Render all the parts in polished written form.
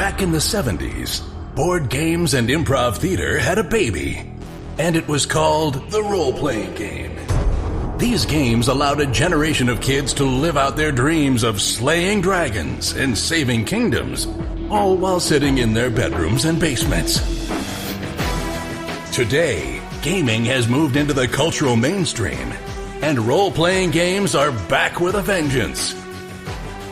Back in the 70s, board games and improv theater had a baby, and it was called the role-playing game. These games allowed a generation of kids to live out their dreams of slaying dragons and saving kingdoms, all while sitting in their bedrooms and basements. Today, gaming has moved into the cultural mainstream, and role-playing games are back with a vengeance.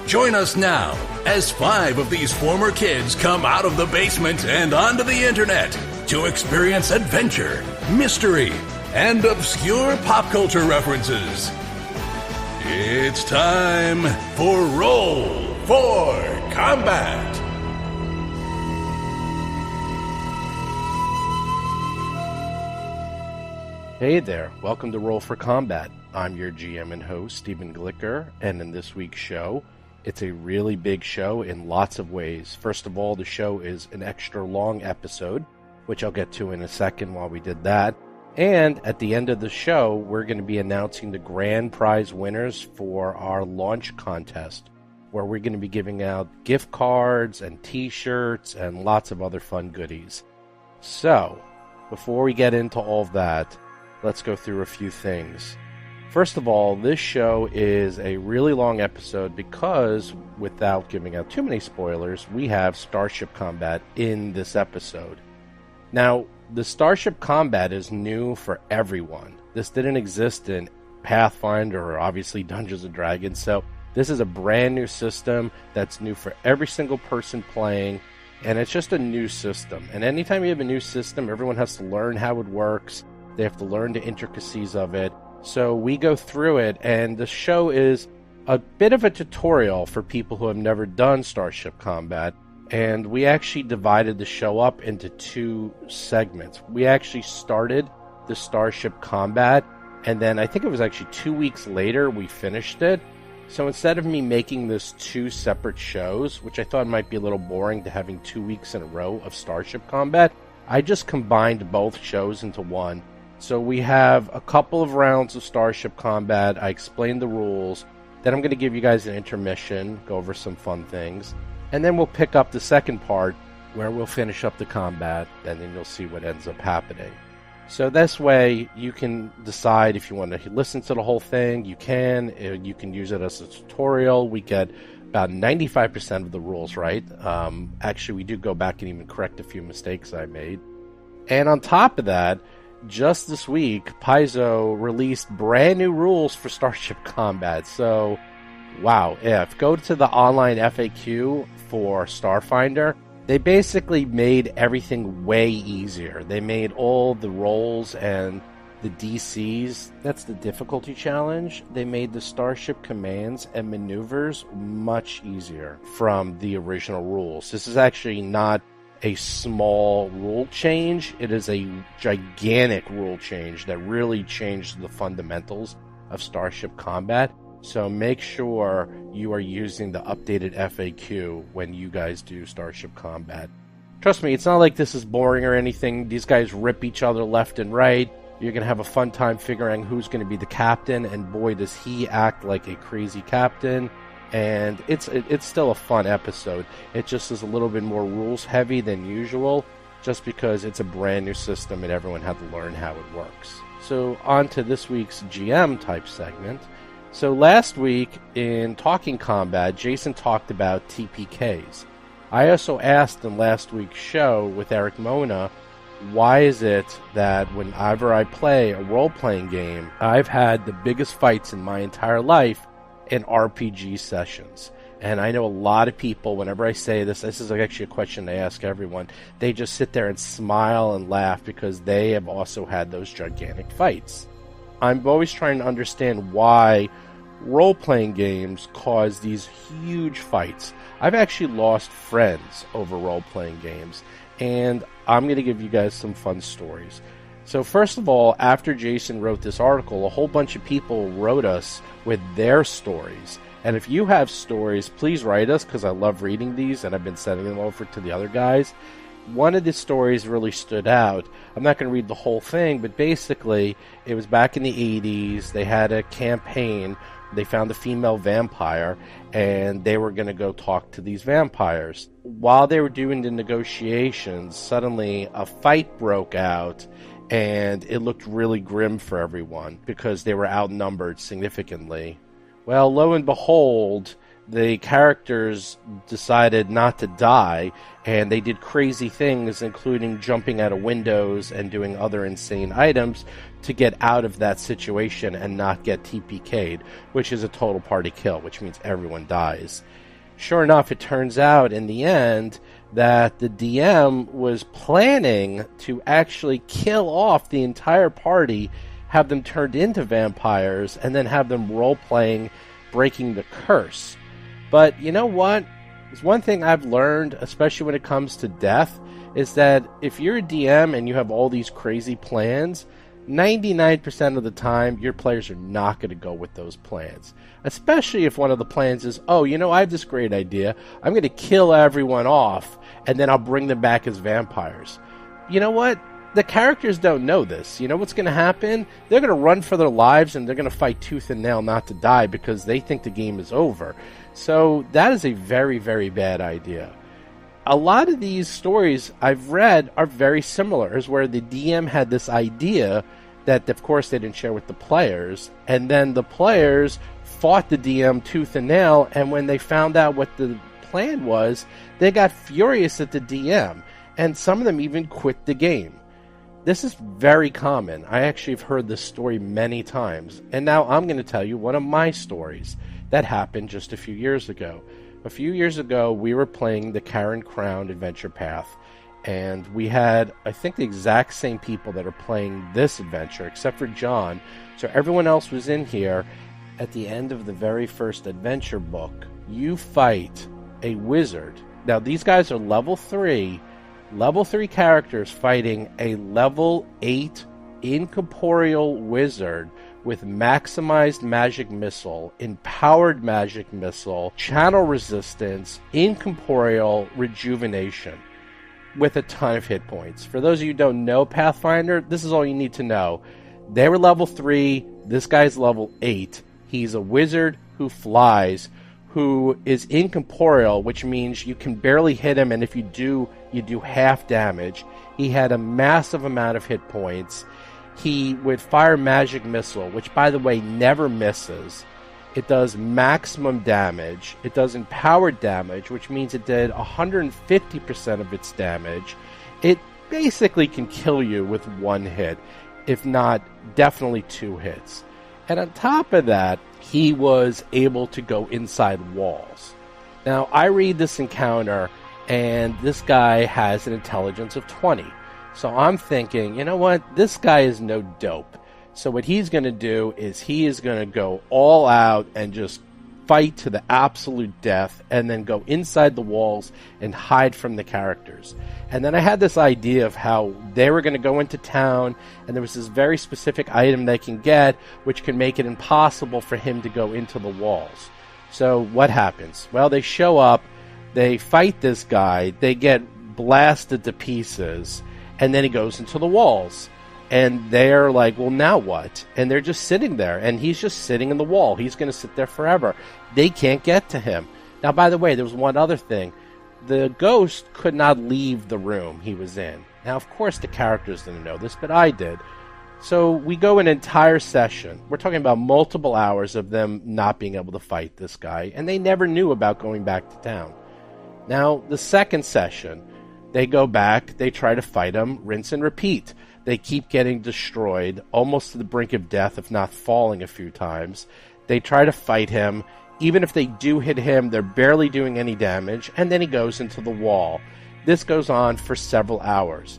Join us now as 5 of these former kids come out of the basement and onto the internet to experience adventure, mystery, and obscure pop culture references. It's time for Roll for Combat. Hey there, welcome to Roll for Combat. I'm your GM and host, Stephen Glicker, and in this week's show, it's a really big show in lots of ways. First of all, the show is an extra long episode, which I'll get to in a second while we did that. And at the end of the show, we're going to be announcing the grand prize winners for our launch contest, where we're going to be giving out gift cards and t-shirts and lots of other fun goodies. So, before we get into all of that, let's go through a few things. First of all, this show is a really long episode because, without giving out too many spoilers, we have Starship combat in this episode. Now, the Starship combat is new for everyone. This didn't exist in Pathfinder or obviously Dungeons & Dragons, so this is a brand new system that's new for every single person playing, and it's just a new system. And anytime you have a new system, everyone has to learn how it works. They have to learn the intricacies of it. So we go through it, and the show is a bit of a tutorial for people who have never done Starship combat. And we actually divided the show up into 2 segments. We actually started the Starship combat, and then I think it was actually 2 weeks later we finished it. So instead of me making this 2 separate shows, which I thought might be a little boring to having 2 weeks in a row of Starship combat, I just combined both shows into one. So we have a couple of rounds of Starship combat. I explained the rules. Then I'm going to give you guys an intermission, go over some fun things. And then we'll pick up the second part where we'll finish up the combat, and then you'll see what ends up happening. So this way, you can decide if you want to listen to the whole thing. You can use it as a tutorial. We get about 95% of the rules right. Actually, we do go back and even correct a few mistakes I made. And on top of that, just this week, Paizo released brand new rules for Starship combat. So, wow, go to the online FAQ for Starfinder. They basically made everything way easier. They made all the rolls and the DCs, that's the difficulty challenge. They made the Starship commands and maneuvers much easier from the original rules. This is actually not a small rule change. It is a gigantic rule change that really changed the fundamentals of Starship combat. So make sure you are using the updated FAQ when you guys do Starship combat. Trust me, it's not like this is boring or anything. These guys rip each other left and right. You're going to have a fun time figuring who's going to be the captain, and boy, does he act like a crazy captain. And it's still a fun episode. It just is a little bit more rules heavy than usual, just because it's a brand new system and everyone had to learn how it works. So on to this week's GM type segment. So last week in Talking Combat, Jason talked about TPKs. I also asked in last week's show with Eric Mona, why is it that whenever I play a role-playing game, I've had the biggest fights in my entire life in RPG sessions? And I know a lot of people, whenever I say this is actually a question I ask everyone, they just sit there and smile and laugh because they have also had those gigantic fights. I'm always trying to understand why role-playing games cause these huge fights. I've actually lost friends over role-playing games, and I'm going to give you guys some fun stories. So first of all, after Jason wrote this article, a whole bunch of people wrote us with their stories. And if you have stories, please write us, because I love reading these, and I've been sending them over to the other guys. One of the stories really stood out. I'm not going to read the whole thing, but basically, it was back in the 80s. They had a campaign They found a female vampire, and they were going to go talk to these vampires. While they were doing the negotiations, suddenly a fight broke out, and it looked really grim for everyone because they were outnumbered significantly. Well, lo and behold, the characters decided not to die, and they did crazy things, including jumping out of windows and doing other insane items to get out of that situation and not get TPK'd, which is a total party kill, which means everyone dies. Sure enough, it turns out in the end that the DM was planning to actually kill off the entire party, have them turned into vampires, and then have them role-playing breaking the curse. But you know what? There's one thing I've learned, especially when it comes to death, is that if you're a DM and you have all these crazy plans, 99% of the time, your players are not going to go with those plans. Especially if one of the plans is, oh, you know, I have this great idea. I'm going to kill everyone off, and then I'll bring them back as vampires. You know what? The characters don't know this. You know what's going to happen? They're going to run for their lives, and they're going to fight tooth and nail not to die because they think the game is over. So that is a very, very bad idea. A lot of these stories I've read are very similar, is where the DM had this idea that, of course, they didn't share with the players, and then the players fought the DM tooth and nail, and when they found out what the plan was, they got furious at the DM, and some of them even quit the game. This is very common. I actually have heard this story many times, and now I'm going to tell you one of my stories that happened just a few years ago. A few years ago, we were playing the Karen Crown Adventure Path, and we had, I think, the exact same people that are playing this adventure, except for John. So everyone else was in here. At the end of the very first adventure book, you fight a wizard. Now, these guys are level 3 characters fighting a level 8 incorporeal wizard with maximized magic missile, empowered magic missile, channel resistance, incorporeal rejuvenation, with a ton of hit points. For those of you who don't know Pathfinder, this is all you need to know. They were level 3, this guy's level 8. He's a wizard who flies, who is incorporeal, which means you can barely hit him, and if you do, you do half damage. He had a massive amount of hit points. He would fire magic missile, which, by the way, never misses. It does maximum damage. It does empowered damage, which means it did 150% of its damage. It basically can kill you with one hit, if not definitely 2 hits. And on top of that, he was able to go inside walls. Now, I read this encounter, and this guy has an intelligence of 20. So I'm thinking, you know what? This guy is no dope. So what he's going to do is he is going to go all out and just fight to the absolute death and then go inside the walls and hide from the characters. And then I had this idea of how they were going to go into town, and there was this very specific item they can get which can make it impossible for him to go into the walls. So what happens? Well, they show up, they fight this guy, they get blasted to pieces, and then he goes into the walls. And they're like, well, now what? And they're just sitting there, and he's just sitting in the wall. He's going to sit there forever. They can't get to him. Now, by the way, there was one other thing. The ghost could not leave the room he was in. Now, of course, the characters didn't know this, but I did. So we go an entire session. We're talking about multiple hours of them not being able to fight this guy, and they never knew about going back to town. Now, the second session, they go back, they try to fight him, rinse and repeat. They keep getting destroyed, almost to the brink of death, if not falling a few times. They try to fight him. Even if they do hit him, they're barely doing any damage, and then he goes into the wall. This goes on for several hours.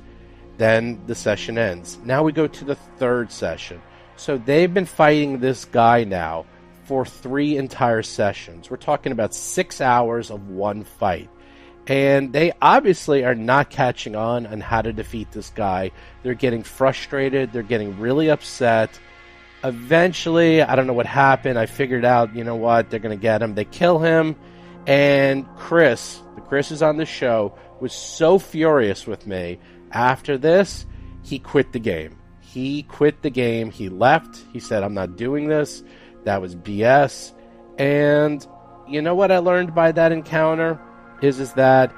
Then the session ends. Now we go to the third session. So they've been fighting this guy now for 3 entire sessions. We're talking about 6 hours of one fight. And they obviously are not catching on how to defeat this guy. They're getting frustrated. They're getting really upset. Eventually, I don't know what happened. I figured out, you know what, they're going to get him. They kill him. And Chris is on the show, was so furious with me. After this, he quit the game. He quit the game. He left. He said, I'm not doing this. That was BS. And you know what I learned by that encounter? Is that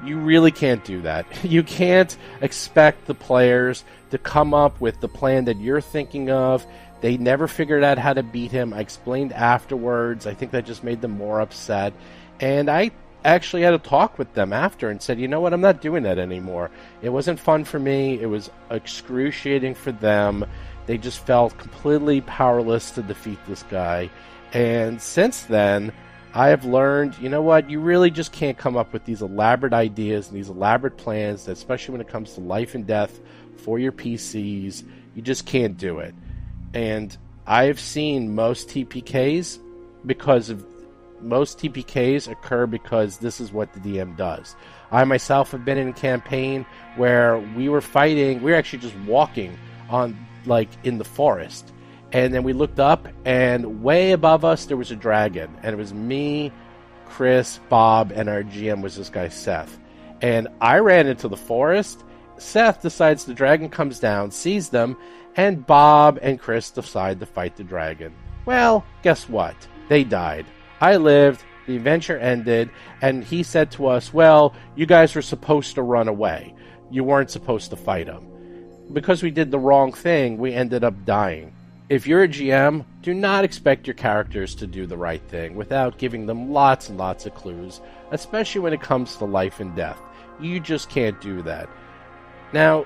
you really can't do that. You can't expect the players to come up with the plan that you're thinking of. They never figured out how to beat him. I explained afterwards. I think that just made them more upset. And I actually had a talk with them after and said, you know what, I'm not doing that anymore. It wasn't fun for me. It was excruciating for them. They just felt completely powerless to defeat this guy. And since then, I have learned, you know what, you really just can't come up with these elaborate ideas and these elaborate plans, especially when it comes to life and death for your PCs. You just can't do it. And I've seen most TPKs occur because this is what the DM does. I myself have been in a campaign where we were actually just walking on, in the forest. And then we looked up, and way above us there was a dragon. And it was me, Chris, Bob, and our GM was this guy, Seth. And I ran into the forest. Seth decides the dragon comes down, sees them, and Bob and Chris decide to fight the dragon. Well, guess what? They died. I lived, the adventure ended, and he said to us, well, you guys were supposed to run away. You weren't supposed to fight him. Because we did the wrong thing, we ended up dying. If you're a GM, do not expect your characters to do the right thing without giving them lots and lots of clues, especially when it comes to life and death. You just can't do that. Now,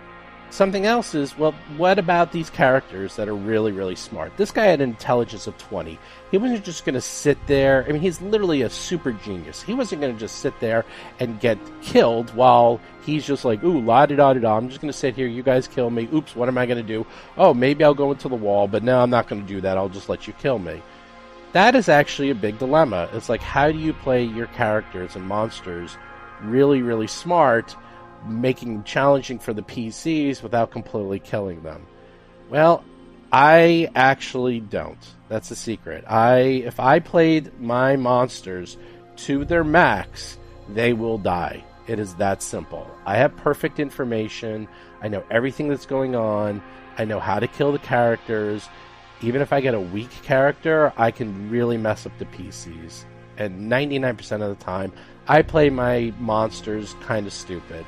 something else is, well, what about these characters that are really, really smart? This guy had an intelligence of 20. He wasn't just going to sit there. I mean, he's literally a super genius. He wasn't going to just sit there and get killed while he's just like, ooh, la-di-da-di-da, I'm just going to sit here, you guys kill me. Oops, what am I going to do? Oh, maybe I'll go into the wall, but no, I'm not going to do that. I'll just let you kill me. That is actually a big dilemma. It's like, how do you play your characters and monsters really, really smart, making them challenging for the PCs without completely killing them? Well, I actually don't. That's the secret. If I played my monsters to their max, they will die. It is that simple. I have perfect information. I know everything that's going on. I know how to kill the characters. Even if I get a weak character, I can really mess up the PCs. And 99% of the time, I play my monsters kind of stupid.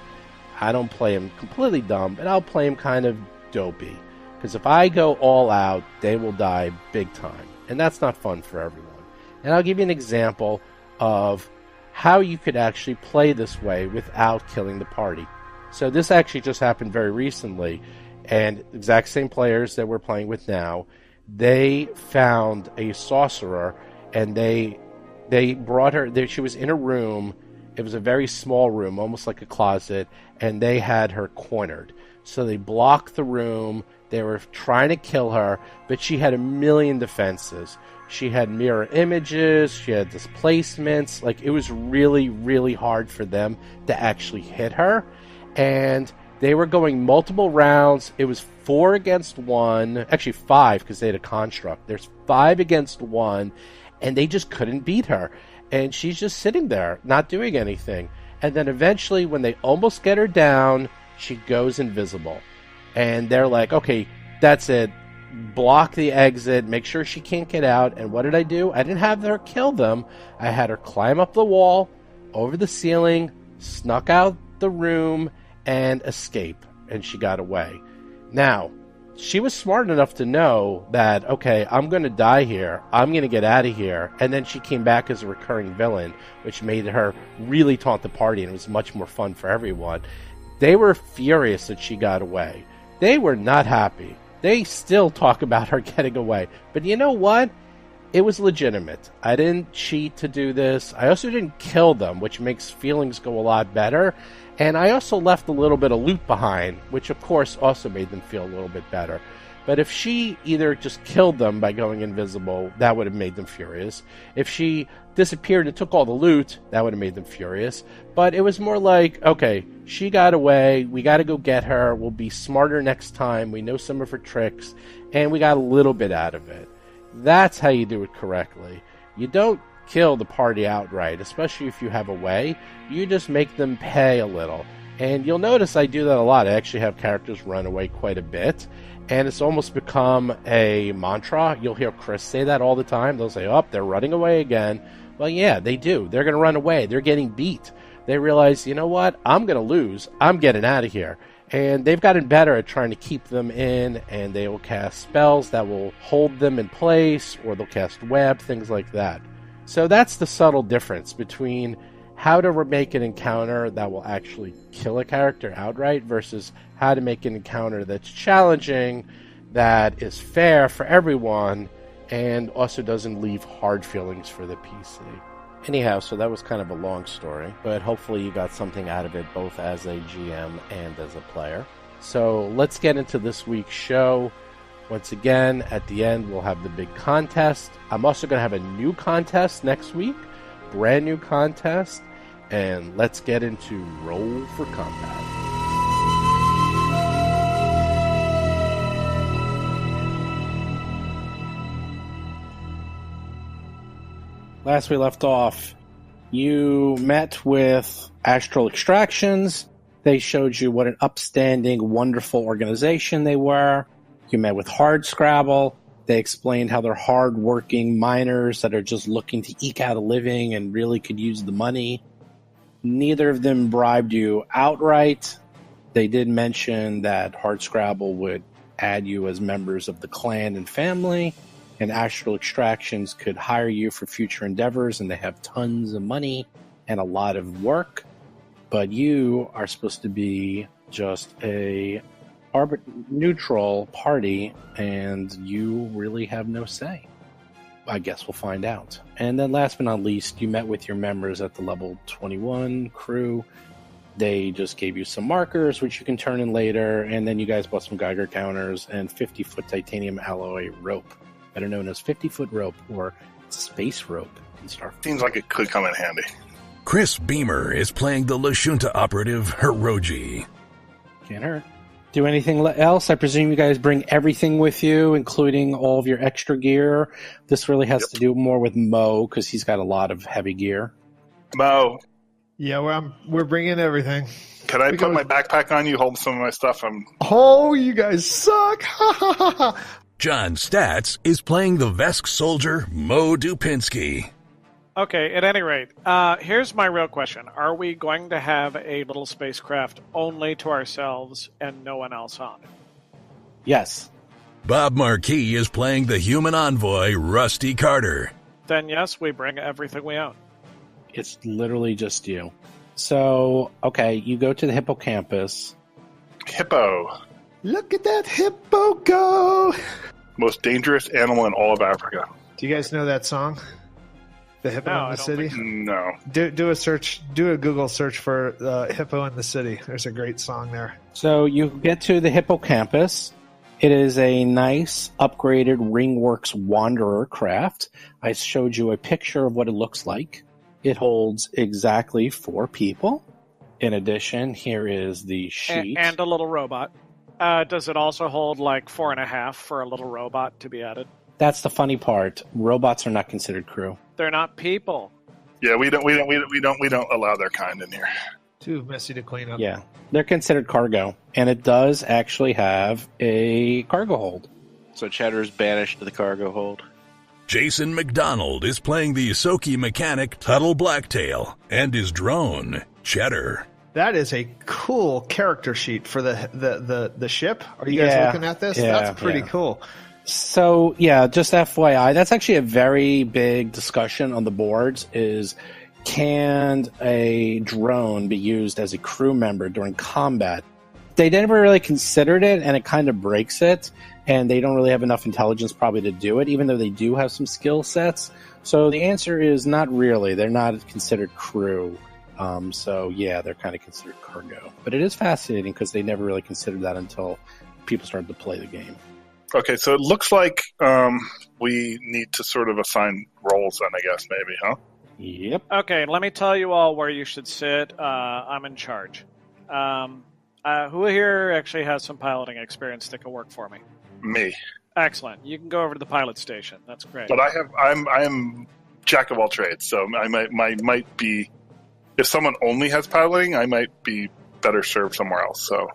I don't play them completely dumb, but I'll play them kind of dopey. Because if I go all out, they will die big time. And that's not fun for everyone. And I'll give you an example of how you could actually play this way without killing the party. So this actually just happened very recently. And exact same players that we're playing with now, they found a sorcerer, and they brought her. She was in a room. It was a very small room, almost like a closet, and they had her cornered. So they blocked the room. They were trying to kill her, but she had a million defenses. She had mirror images. She had displacements. It was really, really hard for them to actually hit her. And they were going multiple rounds. It was 4 against 1. Actually, 5, because they had a construct. There's 5 against 1, and they just couldn't beat her. And she's just sitting there, not doing anything. And then eventually, when they almost get her down, she goes invisible. And they're like, okay, that's it. Block the exit. Make sure she can't get out. And what did I do? I didn't have her kill them. I had her climb up the wall, over the ceiling, snuck out the room, and escape. And she got away. Now, she was smart enough to know that, okay, I'm going to die here. I'm going to get out of here. And then she came back as a recurring villain, which made her really taunt the party, and it was much more fun for everyone. They were furious that she got away. They were not happy. They still talk about her getting away. But you know what? It was legitimate. I didn't cheat to do this. I also didn't kill them, which makes feelings go a lot better. And I also left a little bit of loot behind, which of course also made them feel a little bit better. But if she either just killed them by going invisible, that would have made them furious. If she disappeared and took all the loot, that would have made them furious. But it was more like, okay, she got away, we got to go get her, we'll be smarter next time, we know some of her tricks, and we got a little bit out of it. That's how you do it correctly. You don't kill the party outright, especially if you have a way. You just make them pay a little. And you'll notice I do that a lot. I actually have characters run away quite a bit, and it's almost become a mantra. You'll hear Chris say that all the time. They'll say, oh, they're running away again. Well, yeah, they do. They're going to run away. They're getting beat. They realize, you know what? I'm going to lose. I'm getting out of here. And they've gotten better at trying to keep them in, and they will cast spells that will hold them in place, or they'll cast web, things like that. So that's the subtle difference between how to make an encounter that will actually kill a character outright versus how to make an encounter that's challenging, that is fair for everyone, and also doesn't leave hard feelings for the PC. Anyhow, so that was kind of a long story, but hopefully you got something out of it both as a GM and as a player. So let's get into this week's show. Once again, at the end, we'll have the big contest. I'm also going to have a new contest next week, brand new contest, and let's get into Roll for Combat. Last we left off, you met with Astral Extractions. They showed you what an upstanding, wonderful organization they were. You met with Hardscrabble. They explained how they're hard-working miners that are just looking to eke out a living and really could use the money. Neither of them bribed you outright. They did mention that Hardscrabble would add you as members of the clan and family, and Astral Extractions could hire you for future endeavors, and they have tons of money and a lot of work. But you are supposed to be just a neutral party, and you really have no say. I guess we'll find out. And then last but not least, you met with your members at the level 21 crew. They just gave you some markers, which you can turn in later, and then you guys bought some Geiger counters and 50-foot titanium alloy rope, better known as 50-foot rope or space rope in Starfinder. Seems like it could come in handy. Chris Beamer is playing the Lashunta operative Hiroji. Can't hurt. Do anything else? I presume you guys bring everything with you, including all of your extra gear. This really has to do more with Mo, because he's got a lot of heavy gear. Mo. Yeah, we're bringing everything. Could I put my backpack on you, hold some of my stuff? Oh, you guys suck! John Statz is playing the Vesk soldier Mo Dupinsky. Okay, at any rate, here's my real question. Are we going to have a little spacecraft only to ourselves and no one else on it? Yes. Bob Marquis is playing the human envoy Rusty Carter. Then yes, we bring everything we own. It's literally just you. So, okay, you go to the Hippocampus. Hippo. Look at that hippo go! Most dangerous animal in all of Africa. Do you guys know that song? The Hippo in the City? No. Do a search. Do a Google search for Hippo in the City. There's a great song there. So you get to the Hippocampus. It is a nice, upgraded Ringworks Wanderer craft. I showed you a picture of what it looks like. It holds exactly 4 people. In addition, here is the sheet. And a little robot. Does it also hold like 4.5 for a little robot to be added? That's the funny part. Robots are not considered crew. They're not people. Yeah, we don't allow their kind in here. Too messy to clean up. Yeah, they're considered cargo, and it does actually have a cargo hold. So Cheddar's banished to the cargo hold. Jason McDonald is playing the Isoki mechanic Tuttle Blacktail and his drone, Cheddar. That is a cool character sheet for the ship. Are you guys looking at this? Yeah, that's pretty cool. So, yeah, just FYI, that's actually a very big discussion on the boards is, can a drone be used as a crew member during combat? They never really considered it, and it kind of breaks it, and they don't really have enough intelligence probably to do it, even though they do have some skill sets. So the answer is not really. They're not considered crew. So, yeah, they're kind of considered cargo. But it is fascinating because they never really considered that until people started to play the game. Okay, so it looks like we need to sort of assign roles then, I guess, maybe, huh? Yep. Okay, let me tell you all where you should sit. I'm in charge. Who here actually has some piloting experience that can work for me? Me. Excellent. You can go over to the pilot station. That's great. But I'm jack of all trades, so I might be. If someone only has piloting, I might be better served somewhere else. So,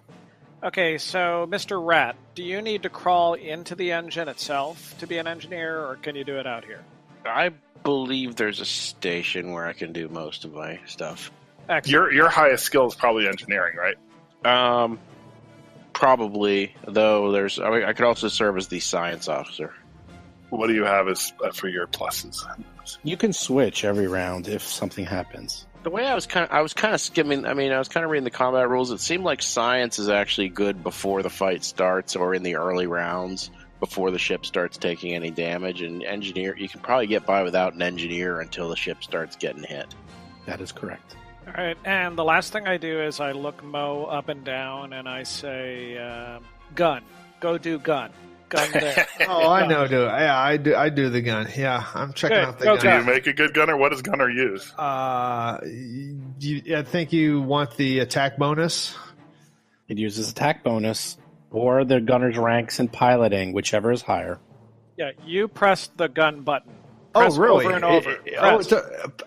Okay, so Mr. Rat, do you need to crawl into the engine itself to be an engineer, or can you do it out here? I believe there's a station where I can do most of my stuff. Excellent. your highest skill is probably engineering, right? Probably, though. I could also serve as the science officer. What do you have as for your pluses? You can switch every round if something happens. The way I was kind of skimming. I mean, I was kind of reading the combat rules. It seemed like science is actually good before the fight starts, or in the early rounds before the ship starts taking any damage. And engineer, you can probably get by without an engineer until the ship starts getting hit. That is correct. All right, and the last thing I do is I look Mo up and down, and I say, gun. Go do gun. Gun there. Oh, I know, dude. Yeah, I do the gun. Yeah, I'm checking Good. out the Go Do gun. you make a good gunner? What does gunner use? I think you want the attack bonus. It uses attack bonus or the gunner's ranks in piloting, whichever is higher. Yeah, you press the gun button. Oh, Press really? Over and over. Press.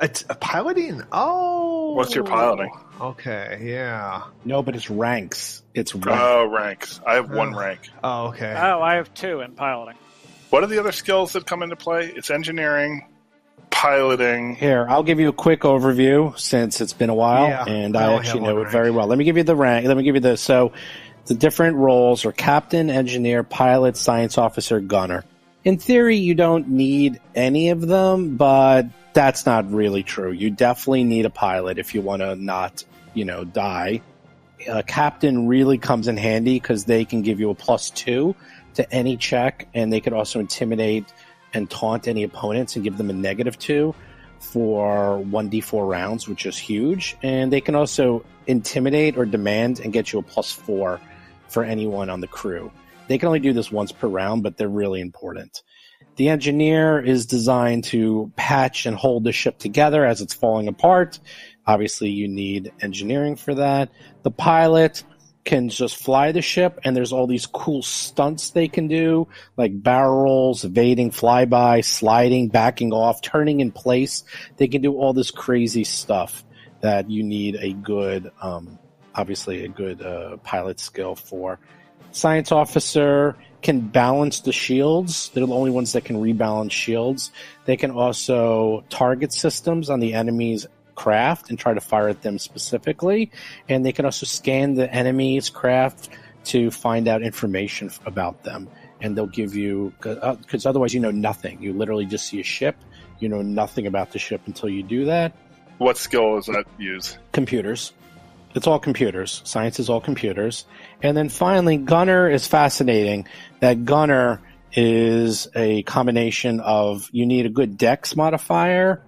It's a piloting? Oh. What's your piloting? Okay, yeah. No, but it's ranks. It's rank. Oh, ranks. I have one rank. Oh, okay. Oh, I have 2 in piloting. What are the other skills that come into play? It's engineering, piloting. Here, I'll give you a quick overview since it's been a while, Yeah, and I I only actually have one know it rank. very well. Let me give you the rank. Let me give you the the different roles are captain, engineer, pilot, science officer, gunner. In theory, you don't need any of them, but that's not really true. You definitely need a pilot if you want to not, die. A captain really comes in handy because they can give you a +2 to any check, and they could also intimidate and taunt any opponents and give them a -2 for 1d4 rounds, which is huge. And they can also intimidate or demand and get you a +4 for anyone on the crew. They can only do this once per round, but they're really important. The engineer is designed to patch and hold the ship together as it's falling apart. Obviously, you need engineering for that. The pilot can just fly the ship, and there's all these cool stunts they can do, like barrel rolls, evading, flyby, sliding, backing off, turning in place. They can do all this crazy stuff that you need a good, pilot skill for. Science officer can balance the shields. They're the only ones that can rebalance shields. They can also target systems on the enemy's craft and try to fire at them specifically. And they can also scan the enemy's craft to find out information about them. And they'll give you, because otherwise you know nothing. You literally just see a ship. You know nothing about the ship until you do that. What skill does that use? Computers. It's all computers. Science is all computers. And then finally, gunner is fascinating. That gunner is a combination of, you need a good dex modifier,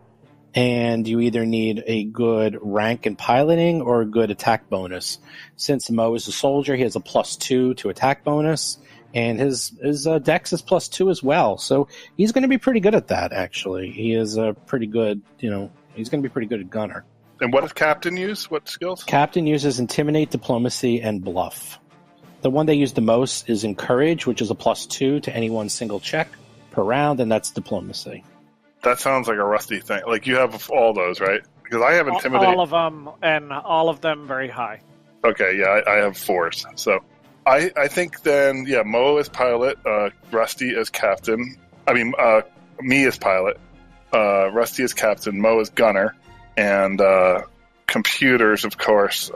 and you either need a good rank in piloting or a good attack bonus. Since Mo is a soldier, he has a +2 to attack bonus, and his dex is +2 as well. So he's going to be pretty good at that, actually. He is a pretty good, he's going to be pretty good at gunner. And what does captain use? What skills? Captain uses intimidate, diplomacy, and bluff. The one they use the most is encourage, which is a +2 to any one single check per round, and that's diplomacy. That sounds like a Rusty thing. Like you have all those, right? Because I have intimidate. All of them, and all of them very high. Okay, yeah, I have 4s. So I think then, yeah, Mo as pilot, Rusty as captain. I mean, me as pilot, Rusty as captain, Mo as gunner. And computers, of course,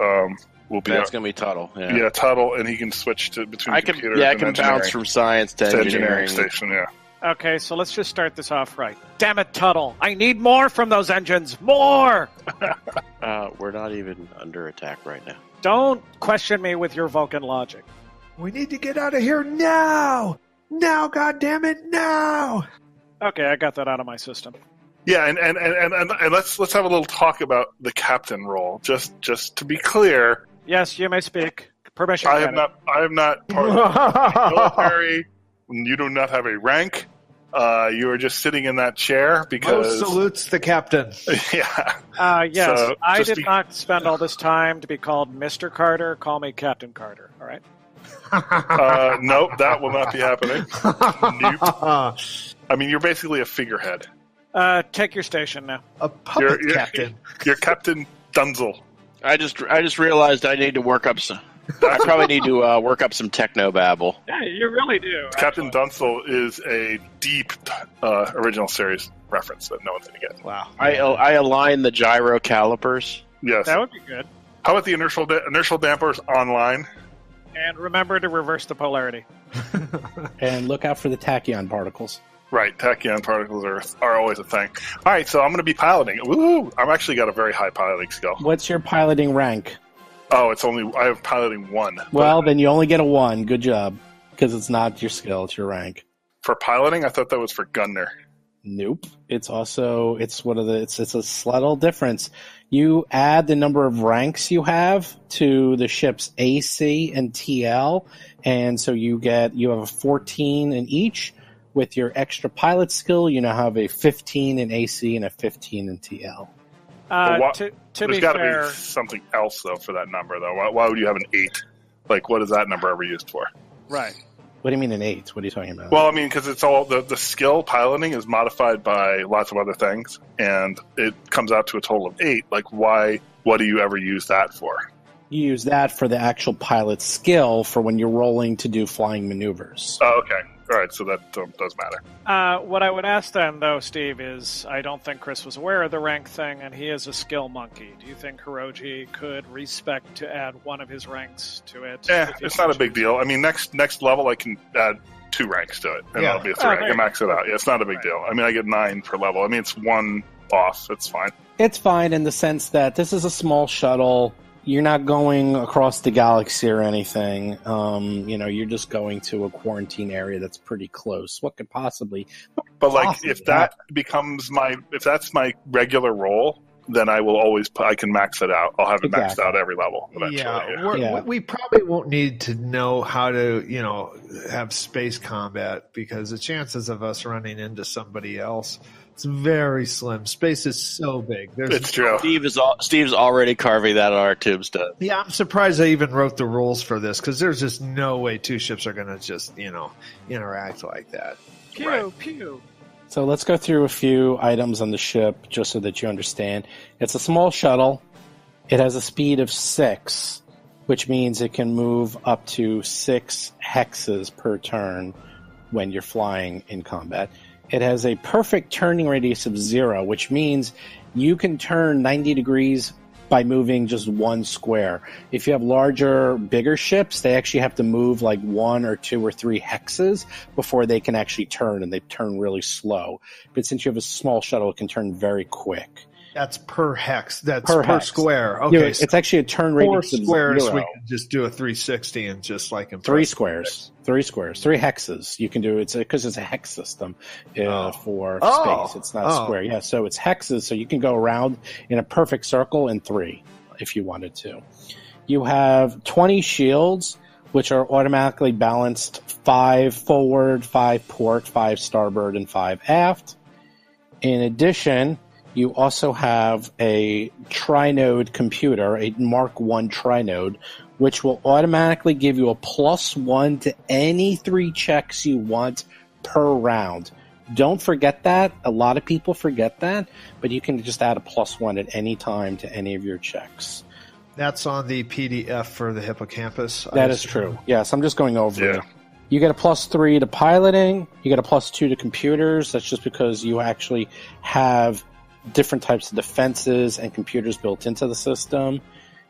will be. That's going to be Tuttle. Yeah, Tuttle, and he can switch between computers. I and can bounce from science to engineering station. Yeah. Okay, so let's just start this off right. Damn it, Tuttle! I need more from those engines. More. We're not even under attack right now. Don't question me with your Vulcan logic. We need to get out of here now! Now, goddammit, now! Okay, I got that out of my system. Yeah, and let's have a little talk about the captain role. Just to be clear. Yes, you may speak. Permission. I am not part of the military. You do not have a rank. You are just sitting in that chair because Mo salutes the captain. Yeah. Yes, So, I did not spend all this time to be called Mr. Carter. Call me Captain Carter. All right. Nope, that will not be happening. Nope. I mean, you're basically a figurehead. Take your station now. A puppet captain. You're Captain Dunzel. I just realized I need to work up some. I probably need to work up some techno-babble. Yeah, you really do. Captain Dunstall is a deep original series reference that no one's going to get. Wow. I align the gyro calipers. Yes. That would be good. How about the inertial dampers online? And remember to reverse the polarity. And look out for the tachyon particles. Right, tachyon particles are always a thing. All right, so I'm going to be piloting. Woo! I've actually got a very high piloting skill. What's your piloting rank? Oh, I have piloting 1. Well, then you only get a 1. Good job. Because it's not your skill, it's your rank. For piloting, I thought that was for gunner. Nope. It's a subtle difference. You add the number of ranks you have to the ship's AC and TL, and so you have a 14 in each. With your extra pilot skill, you now have a 15 in AC and a 15 in TL. To there's be got to fair, be something else, though, for that number, though. Why would you have an 8? Like, what is that number ever used for? right. What do you mean an 8? What are you talking about? Well, I mean, because it's all the skill piloting is modified by lots of other things, and it comes out to a total of 8. Like, why? What do you ever use that for? You use that for the actual pilot skill for when you're rolling to do flying maneuvers. Oh, okay. All right, so that does matter. What I would ask then, though, Steve, is I don't think Chris was aware of the rank thing, and he is a skill monkey. Do you think Hiroji could respect to add one of his ranks to it? It's not a big deal. I mean, next level, I can add 2 ranks to it, and it'll be a 3. I can max it out. Yeah, it's not a big deal. I mean, I get 9 per level. I mean, it's 1 off. It's fine. It's fine in the sense that this is a small shuttle. You're not going across the galaxy or anything. You're just going to a quarantine area that's pretty close. What could possibly? But like, if that's my regular role, then I can max it out. I'll have it maxed out every level eventually. We probably won't need to know how to, have space combat, because the chances of us running into somebody else, it's very slim. Space is so big. It's true. Steve's already carving that on our tombstone. Yeah, I'm surprised I even wrote the rules for this, because there's just no way 2 ships are going to just, interact like that. Pew, pew. So let's go through a few items on the ship just so that you understand. It's a small shuttle. It has a speed of 6, which means it can move up to 6 hexes per turn when you're flying in combat. It has a perfect turning radius of 0, which means you can turn 90 degrees by moving just 1 square. If you have larger, bigger ships, they actually have to move like 1 or 2 or 3 hexes before they can actually turn, and they turn really slow. But since you have a small shuttle, it can turn very quick. That's per hex. That's per square. Okay, yeah, it's actually a turn radius of 4 squares. 0. We can just do a 360 and just like 3 squares. 3 squares. 3 hexes. You can do it because it's a hex system for space. It's not square. Yeah, so it's hexes. So you can go around in a perfect circle in 3 if you wanted to. You have 20 shields, which are automatically balanced 5 forward, 5 port, 5 starboard, and 5 aft. In addition, you also have a trinode computer, a Mark I trinode, which will automatically give you a +1 to any 3 checks you want per round. Don't forget that. A lot of people forget that, but you can just add a +1 at any time to any of your checks. That's on the PDF for the Hippocampus. That is true. Yes, I'm just going over it. You get a +3 to piloting. You get a +2 to computers. That's just because you actually have different types of defenses and computers built into the system.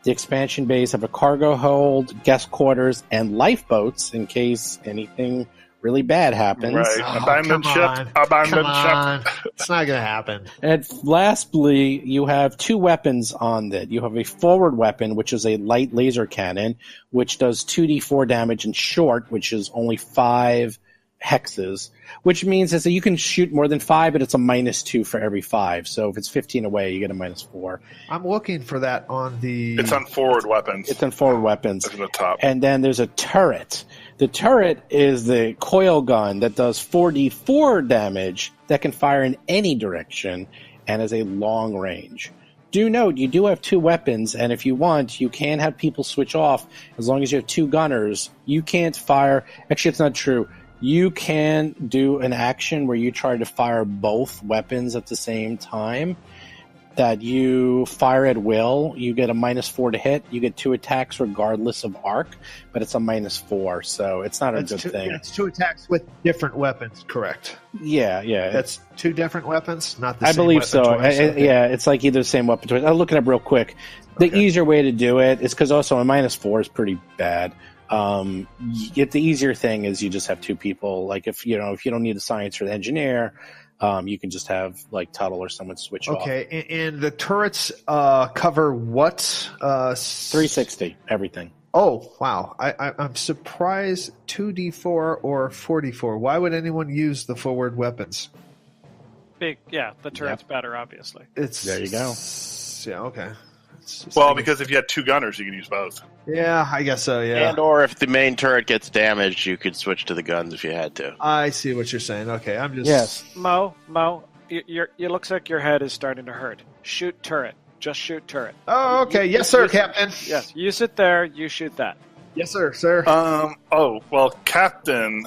The expansion bays have a cargo hold, guest quarters, and lifeboats in case anything really bad happens. Right. Abandoned ship. It's not going to happen. And lastly, you have 2 weapons on that. You have a forward weapon, which is a light laser cannon, which does 2d4 damage, and short, which is only 5 hexes, which means is that you can shoot more than 5, but it's a -2 for every 5. So if it's 15 away, you get a -4. I'm looking for that on the... It's on forward weapons. It's on forward weapons. It's at the top. And then there's a turret. The turret is the coil gun that does 4d4 damage that can fire in any direction and has a long range. Do note, you do have 2 weapons, and if you want, you can have people switch off as long as you have 2 gunners. You can't fire... Actually, it's not true. You can do an action where you try to fire both weapons at the same time. that you fire at will. You get a -4 to hit. You get 2 attacks regardless of arc, but it's a -4, so it's not a good thing. It's 2 attacks with different weapons, correct? Yeah. That's 2 different weapons, not the I same believe weapon so. twice? Okay. Yeah, it's like either the same weapon twice. I'll look it up real quick. The easier way to do it is because also a -4 is pretty bad. The easier thing is you just have 2 people. Like if you don't need the science or the engineer, you can just have like Tuttle or someone switch off. Okay, and the turrets cover what? 360, everything. Oh, wow. I'm surprised 2d4 or 4d4. Why would anyone use the forward weapons? The turret's better, obviously. There you go. Yeah, okay. Well, because if you had 2 gunners, you can use both. Yeah, I guess so, yeah. And or if the main turret gets damaged, you could switch to the guns if you had to. I see what you're saying. Okay, I'm just... Yes. Mo, it looks like your head is starting to hurt. Shoot turret. Just shoot turret. Oh, okay. Yes, sir, Captain. Yes, you sit there, you shoot that. Yes, sir. Captain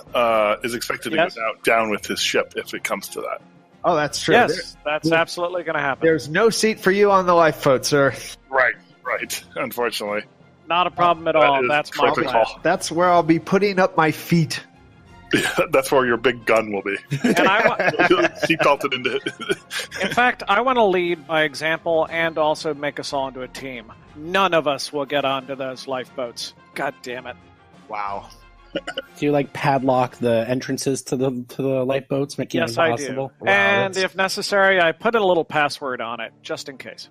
is expected to go down with his ship if it comes to that. Oh, that's true. Yes, that's absolutely going to happen. There's no seat for you on the lifeboat, sir. Right. Unfortunately. Not a problem at all. That's my plan. That's where I'll be putting up my feet. Yeah, that's where your big gun will be. And seatbelted into it. In fact, I want to lead by example and also make us all into a team. None of us will get onto those lifeboats. God damn it. Wow. Do you like padlock the entrances to the lifeboats, making it impossible? I do. Wow, and if necessary, I put a little password on it, just in case.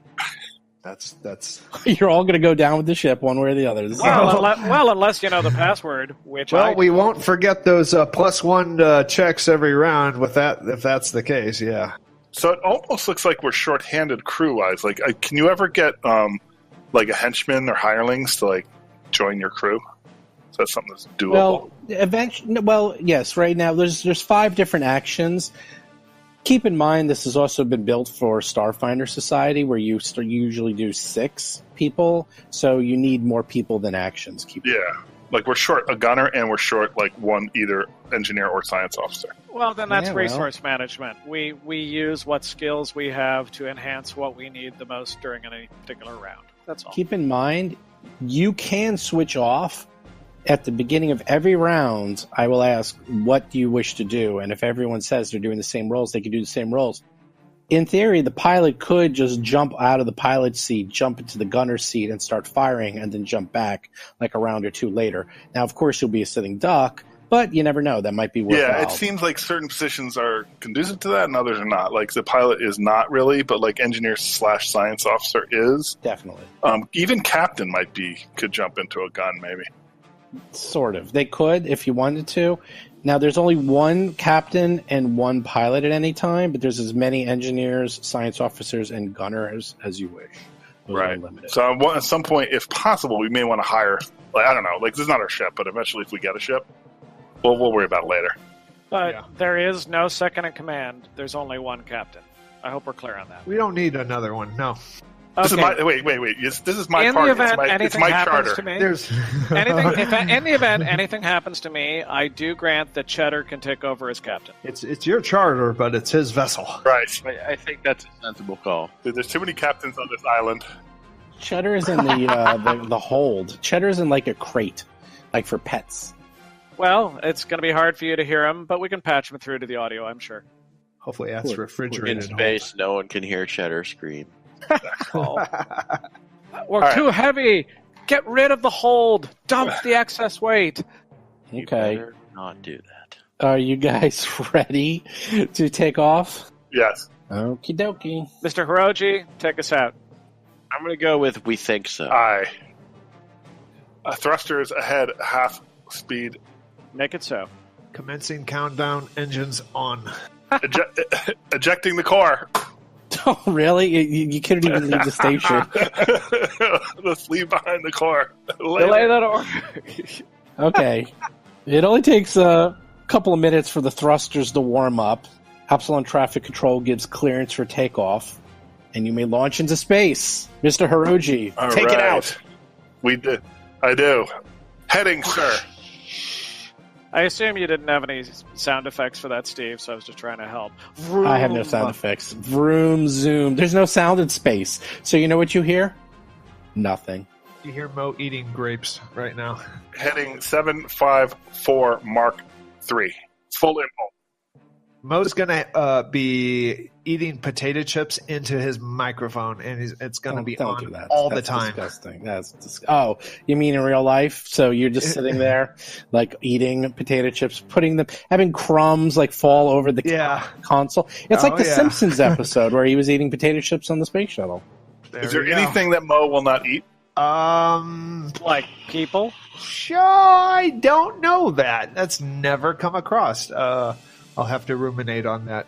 That's. You're all going to go down with the ship, one way or the other. Unless you know the password, which we won't forget those +1 checks every round with that, if that's the case. Yeah. So it almost looks like we're short-handed crew-wise. Like, can you ever get like a henchman or hirelings to like join your crew? Is that something that's doable? Well, eventually, yes. Right now, there's 5 different actions. Keep in mind, this has also been built for Starfinder Society, where you usually do 6 people, so you need more people than actions. Like we're short a gunner, and we're short like one either engineer or science officer. Well, then that's resource management. We use what skills we have to enhance what we need the most during any particular round. That's all. Keep in mind, you can switch off. At the beginning of every round, I will ask, what do you wish to do? And if everyone says they're doing the same roles, they can do the same roles. In theory, the pilot could just jump out of the pilot's seat, jump into the gunner's seat, and start firing, and then jump back like a round or 2 later. Now, of course, you'll be a sitting duck, but you never know. That might be worthwhile. Yeah, it seems like certain positions are conducive to that, and others are not. Like the pilot is not really, but like engineer/science officer is. Definitely. Even captain could jump into a gun, maybe. Sort of. They could if you wanted to. Now, there's only 1 captain and 1 pilot at any time, but there's as many engineers, science officers, and gunners as you wish. Those are unlimited. So at some point, if possible, we may want to hire, like, I don't know, like this is not our ship, but eventually if we get a ship, we'll worry about it later. But there is no second in command. There's only 1 captain. I hope we're clear on that. We don't need another one, no. Okay. This is my wait. This is my part. It's my charter. To me, in the event anything happens to me, I do grant that Cheddar can take over as captain. It's your charter, but it's his vessel. Right. I think that's a sensible call. There's too many captains on this island. Cheddar is in the hold. Cheddar is in like a crate, like for pets. Well, it's going to be hard for you to hear him, but we can patch him through to the audio, I'm sure. Hopefully that's refrigerated. In space, no one can hear Cheddar scream. We're too heavy. Get rid of the hold. Dump the excess weight. You better not do that. Are you guys ready to take off? Yes. Okie dokie. Mr. Hiroji, take us out. I'm going to go with we think so. Aye. Thrusters ahead, half speed. Make it so. Commencing countdown, engines on. Ejecting the core. Oh, really? You couldn't even leave the station. Let's leave behind the core. Delay that order. Okay. It only takes a couple of minutes for the thrusters to warm up. Absalom Traffic Control gives clearance for takeoff, and you may launch into space. Mr. Hiroji, take it out. We do. I do. Heading, sir. I assume you didn't have any sound effects for that, Steve, so I was just trying to help. Vroom. I have no sound effects. Vroom, zoom. There's no sound in space. So you know what you hear? Nothing. You hear Mo eating grapes right now. Heading 754 Mark 3. Full impulse. Mo's gonna be eating potato chips into his microphone, and it's gonna be don't on do that. all That's the time. Disgusting. That's disgusting. Oh, you mean in real life? So you're just sitting there, like eating potato chips, having crumbs like fall over the console. It's like the Simpsons episode where he was eating potato chips on the space shuttle. Is there anything that Mo will not eat? Like people? Sure, I don't know that. That's never come across. I'll have to ruminate on that.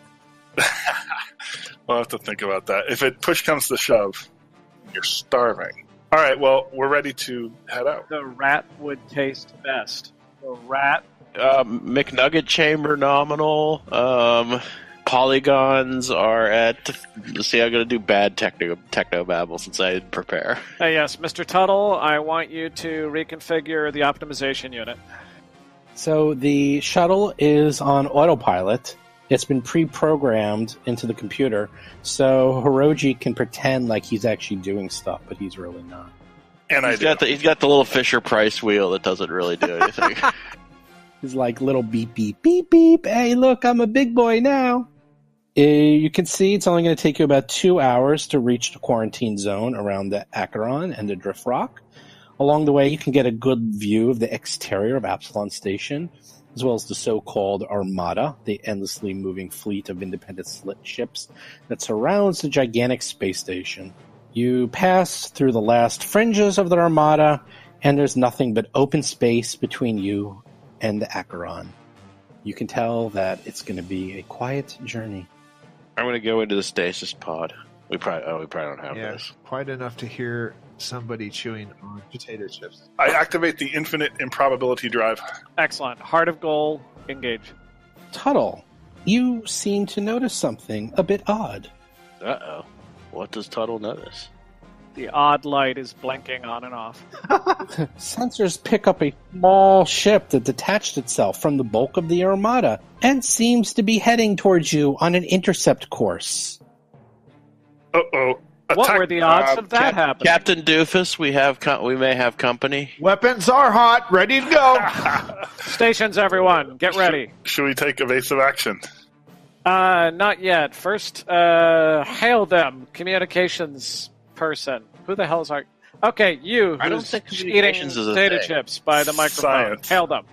We'll have to think about that. If it push comes to shove, you're starving. All right, well, we're ready to head out. The rat would taste best. The rat. McNugget chamber nominal. Polygons are at... See, I'm going to do bad techno-babble since I didn't prepare. Yes, Mr. Tuttle, I want you to reconfigure the optimization unit. So the shuttle is on autopilot. It's been pre-programmed into the computer, so Hiroji can pretend like he's actually doing stuff, but he's really not. And he's got the little Fisher-Price wheel that doesn't really do anything. He's like little beep, beep, beep, beep. Hey, look, I'm a big boy now. You can see it's only going to take you about 2 hours to reach the quarantine zone around the Acheron and the Drift Rock. Along the way, you can get a good view of the exterior of Absalom Station, as well as the so-called Armada, the endlessly moving fleet of independent ships that surrounds the gigantic space station. You pass through the last fringes of the Armada, and there's nothing but open space between you and the Acheron. You can tell that it's going to be a quiet journey. I'm going to go into the stasis pod. We probably don't have this. Quite enough to hear somebody chewing on potato chips. I activate the infinite improbability drive. Excellent. Heart of goal, engage. Tuttle, you seem to notice something a bit odd. Uh-oh. What does Tuttle notice? The odd light is blinking on and off. Sensors pick up a small ship that detached itself from the bulk of the Armada and seems to be heading towards you on an intercept course. Uh-oh. What were the odds of that happening? Captain Doofus, we may have company. Weapons are hot, ready to go. Stations, everyone, get ready. Should we take evasive action? Not yet. First, hail them. Communications person. Who the hell is our... Okay, you. I don't think eating communications is a potato thing. chips by the microphone. Science. Hail them.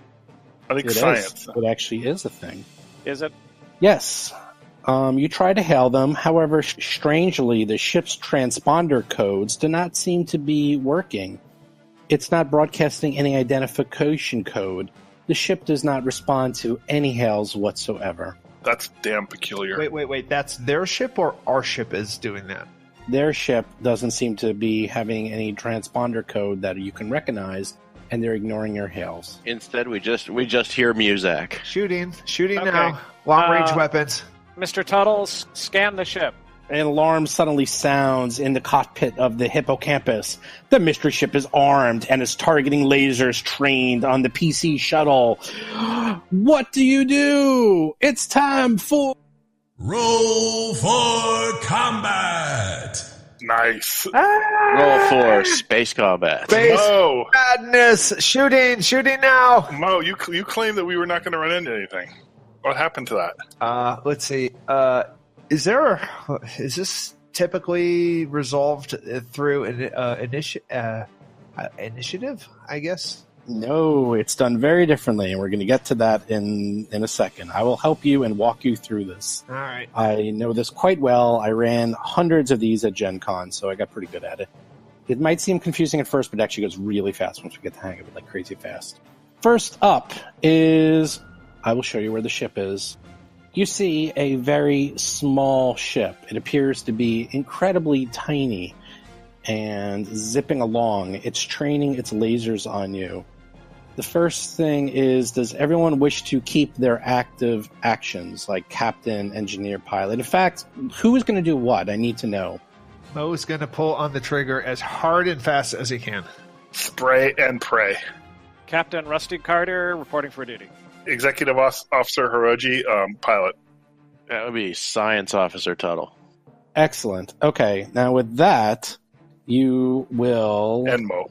I think It science. is. It actually is a thing. Is it? Yes. You try to hail them. However, strangely, the ship's transponder codes do not seem to be working. It's not broadcasting any identification code. The ship does not respond to any hails whatsoever. That's damn peculiar. Wait. That's their ship or our ship is doing that? Their ship doesn't seem to be having any transponder code that you can recognize, and they're ignoring your hails. Instead, we just hear music. Shooting Okay. now. Long-range weapons. Mr. Tuttle, scan the ship. An alarm suddenly sounds in the cockpit of the Hippocampus. The mystery ship is armed and is targeting lasers trained on the PC shuttle. What do you do? It's time for... Roll for combat! Nice. Roll for space combat. Space Mo, madness. Shooting now. Mo, you claimed that we were not going to run into anything. What happened to that? Let's see. Is this typically resolved through an initiative, I guess? No, it's done very differently, and we're going to get to that in a second. I will help you and walk you through this. All right. I know this quite well. I ran hundreds of these at Gen Con, so I got pretty good at it. It might seem confusing at first, but it actually goes really fast once we get the hang of it, like crazy fast. First up is... I will show you where the ship is. You see a very small ship. It appears to be incredibly tiny and zipping along. It's training its lasers on you. The first thing is, does everyone wish to keep their active actions, like captain, engineer, pilot? In fact, who is going to do what? I need to know. Mo is going to pull on the trigger as hard and fast as he can. Spray and pray. Captain Rusty Carter, reporting for duty. Executive Officer Hiroji, pilot. That would be Science Officer Tuttle. Excellent. Okay, now with that, you will... And Mo.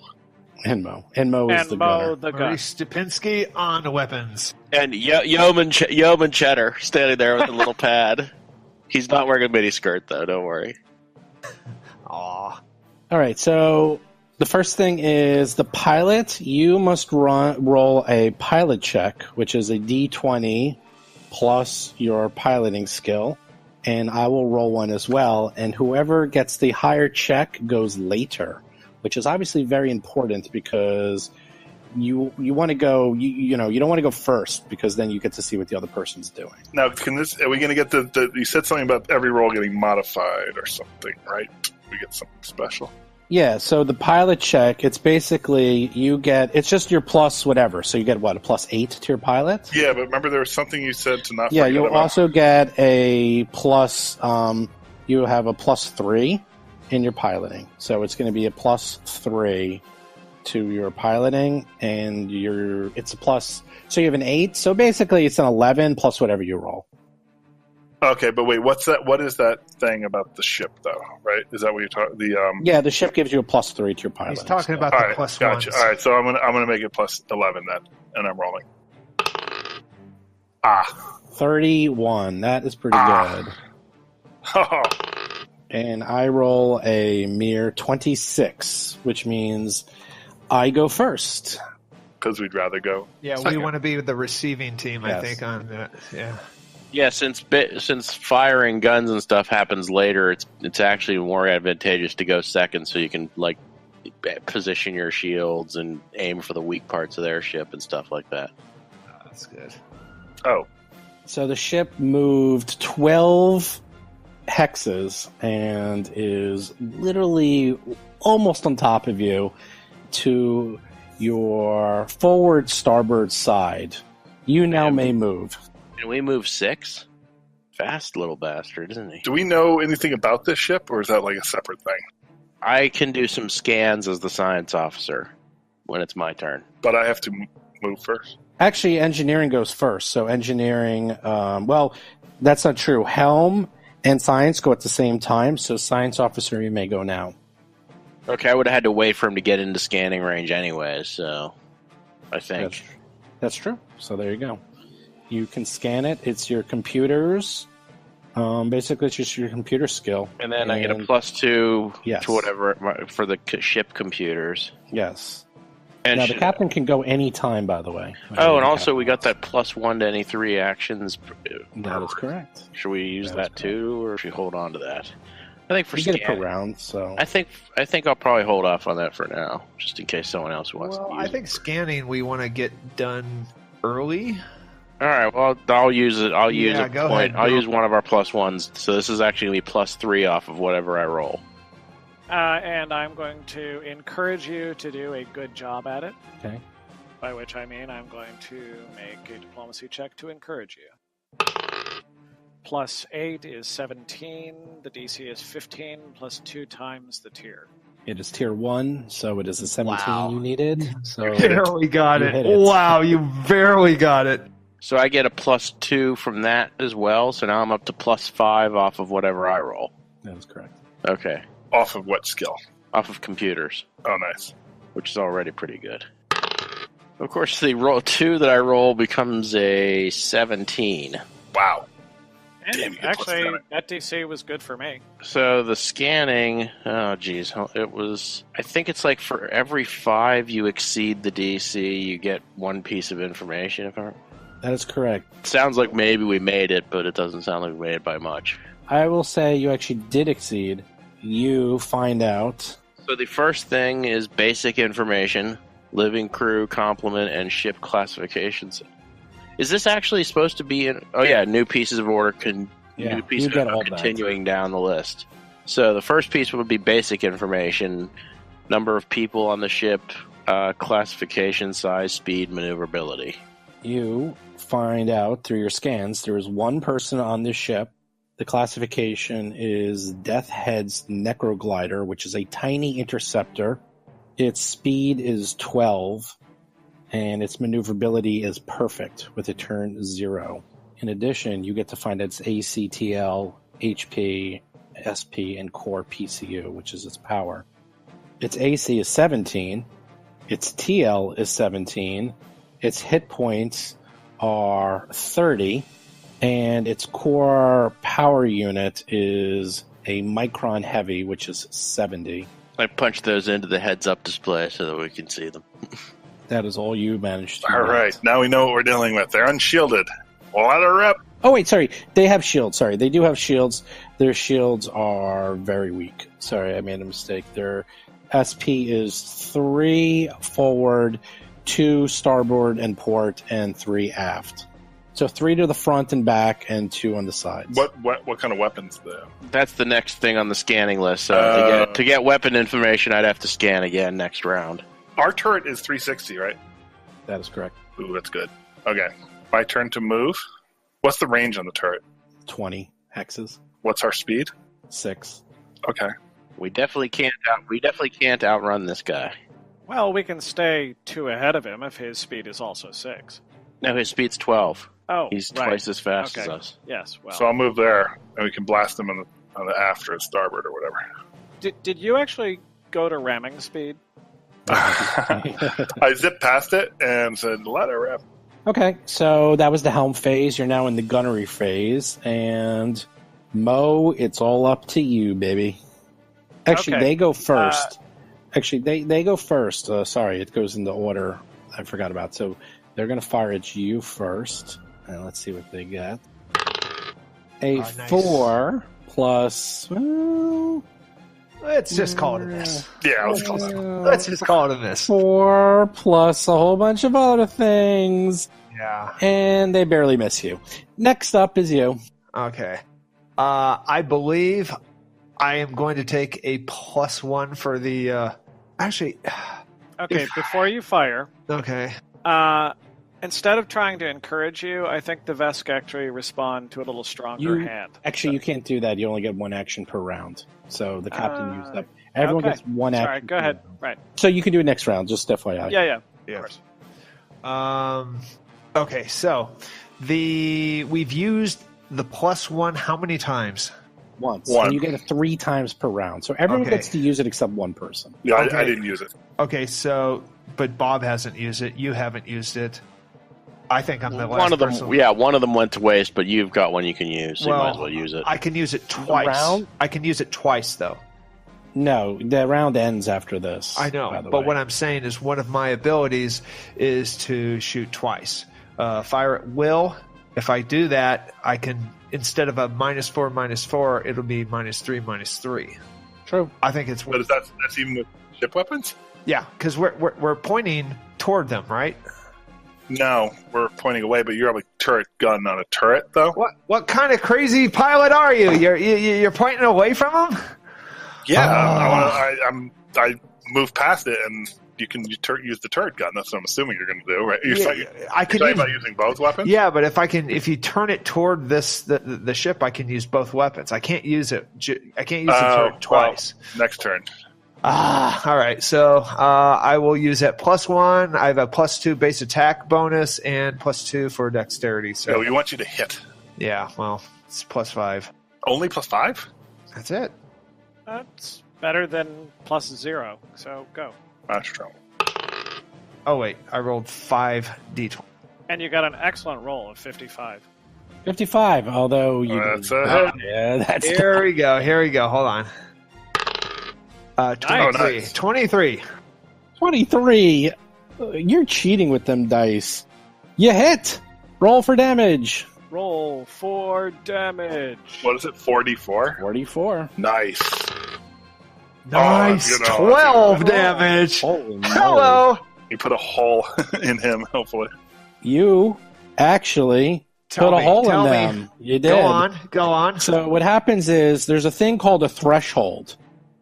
And Mo is the gunner. Maurice Stupinski on the weapons. And Yeoman Cheddar standing there with a little pad. He's not wearing a mini skirt, though, don't worry. Aw. All right, so the first thing is the pilot. You must roll a pilot check, which is a D20 plus your piloting skill. And I will roll one as well. And whoever gets the higher check goes later, which is obviously very important because you want to go, you don't want to go first because then you get to see what the other person's doing. Now, are we going to get you said something about every roll getting modified or something, right? We get something special. Yeah, so the pilot check, it's basically it's just your plus whatever. So you get what, a plus 8 to your pilot? Yeah, but remember there was something you said to not Yeah, forget you'll about. also get a plus, you have a plus 3 in your piloting. So it's going to be a plus 3 to your piloting, and it's a plus, so you have an 8. So basically it's an 11 plus whatever you roll. Okay, but wait, what's that? What is that thing about the ship, though? Right? Is that what you're talking? Yeah, the ship gives you a plus 3 to your piloting. He's talking about All the right, plus gotcha. ones. All right, so I'm gonna make it plus 11 then, and I'm rolling. 31. That is pretty good. Oh, And I roll a mere 26, which means I go first. because we'd rather go. Yeah, we second. want to be the receiving team, I Yes. think, on that. Yeah. Yeah, since firing guns and stuff happens later, it's actually more advantageous to go second, so you can position your shields and aim for the weak parts of their ship and stuff like that. Oh, that's good. Oh, So the ship moved 12 hexes and is literally almost on top of you to your forward starboard side. You now may move. Can we move 6? Fast little bastard, isn't he? do we know anything about this ship, or is that like a separate thing? I can do some scans as the science officer when it's my turn. But I have to move first. Actually, engineering goes first. So engineering, well, that's not true. Helm and science go at the same time. So science officer, you may go now. Okay, I would have had to wait for him to get into scanning range anyway, so I think. That's true. So there you go. You can scan it. It's your computers. Basically, it's just your computer skill. And then I get a +2 Yes. to whatever for the ship computers. Yes. And Now, the captain can go any time, by the way. Oh, and also we got that +1 to any 3 actions. That is correct. Should we use That is that too, or should we hold on to that? I think for You get it per scan, round, so... I think I'll probably hold off on that for now, just in case someone else wants Well, to use I think it. scanning we want to get done early. All right, well, I'll use it. I'll use Yeah, a go point. ahead, I'll Bill. use one of our +1s. So this is actually going to be +3 off of whatever I roll. And I'm going to encourage you to do a good job at it. Okay. By which I mean I'm going to make a diplomacy check to encourage you. +8 is 17. The DC is 15 plus 2 times the tier. It is tier 1, so it is a 17 Wow. you needed. So Barely got You it. hit it. Wow, you barely got it. So I get a +2 from that as well. So now I'm up to +5 off of whatever I roll. that is correct. Okay, Off of what skill? off of computers, Oh, nice. which is already pretty good. Of course, the roll 2 that I roll becomes a 17. Wow. And Damn, you get actually, +7. that DC was good for me. So the scanning, oh geez, it was, I think it's like for every 5 you exceed the DC, you get 1 piece of information. If That is correct. sounds like maybe we made it, but it doesn't sound like we made it by much. I will say you actually did exceed. You find out... So the first thing is basic information, living crew, complement, and ship classifications. Is this actually supposed to be in? Oh yeah, new pieces of order Yeah, new pieces you get of all that. continuing down the list. So the first piece would be basic information, number of people on the ship, classification, size, speed, maneuverability. You find out through your scans there is one person on this ship. The classification is Deathhead's Necroglider, which is a tiny interceptor. Its speed is 12, and its maneuverability is perfect with a turn 0. In addition, you get to find its ACTL, HP, SP, and core PCU, which is its power. Its AC is 17, its TL is 17, its hit points are 30, and its core power unit is a Micron Heavy, which is 70. I punched those into the heads-up display so that we can see them. That is all you managed to All right, now we know what we're dealing with. They're unshielded. Let her rip. Oh, wait, sorry. They have shields. Sorry, they do have shields. Their shields are very weak. Sorry, I made a mistake. Their SP is 3 forward, 2 starboard and port, and 3 aft. So 3 to the front and back, and 2 on the sides. What kind of weapons though? That's the next thing on the scanning list. So to get weapon information, I'd have to scan again next round. Our turret is 360, right? That is correct. Ooh, that's good. Okay, my turn to move. What's the range on the turret? 20 hexes. What's our speed? 6. Okay. We definitely can't outrun this guy. Well, we can stay 2 ahead of him if his speed is also 6. No, his speed's 12. Oh, He's right. twice as fast as Okay. us. Yes, well. So I'll move there, and we can blast them on the aft or starboard or whatever. Did you actually go to ramming speed? I zipped past it and said, let her rip. Okay, so that was the helm phase. You're now in the gunnery phase. And Mo, it's all up to you, baby. Actually, Okay. they go first. They go first. Sorry, it goes in the order I forgot about. So they're going to fire at you first. And let's see what they get. A Nice. 4 plus... Well, Let's just call it a miss. Yeah, let's call that. Let's just call it a miss. 4 plus a whole bunch of other things. Yeah. And they barely miss you. Next up is you. Okay. I believe I am going to take a +1 for the. Actually. Okay, before you fire, Okay. instead of trying to encourage you, I think the Vesk actually respond to a little stronger hand. Actually, you can't do that. You only get 1 action per round. So the captain used up. Everyone okay. gets 1 action. Sorry, go per ahead. round. Right. So you can do it next round, just FYI. Yeah. Yes. Okay, so we've used the +1 how many times? Once. One. And you get it 3 times per round. So everyone Okay. gets to use it except one person. Yeah, Okay. I didn't use it. Okay, so but Bob hasn't used it. You haven't used it. I think I'm the last One of them, person. one of them went to waste, but you've got one you can use, so you might as well use it. I can use it twice. round? I can use it twice, though. No, the round ends after this. I know, by the but way. what I'm saying is one of my abilities is to shoot twice. Fire at will. If I do that, I can, instead of a -4/-4, it'll be -3/-3. True. I think it's But that's even with ship weapons? yeah, because we're pointing toward them, right? No, we're pointing away, but you have a turret gun on a turret, though? What kind of crazy pilot are you? You're pointing away from them? Yeah, Oh. I moved past it, and you can use the turret gun. That's what I'm assuming you're going to do, right? You're I can talking use, about using both weapons? yeah, but if you turn it toward the ship, I can use both weapons. I can't use it. I can't use the turret twice. Well, next turn. All right. So I will use that +1. I have a +2 base attack bonus and +2 for dexterity. So So we want you to hit. yeah, well, it's +5. Only +5? That's it. That's better than +0. So go. That's true. Oh wait, I rolled 5d20. And you got an excellent roll of 55. 55, although you... That's a hit. Yeah, that's... Here we go. Hold on. 23. Nice. 23. 23. You're cheating with them dice. You hit. Roll for damage. Roll for damage. What is it, 44? 44. Nice. Nice. you know, 12 damage. Holy moly. Hello. You put a hole in him, hopefully. You actually put a hole in them. You did. Go on. So what happens is there's a thing called a threshold.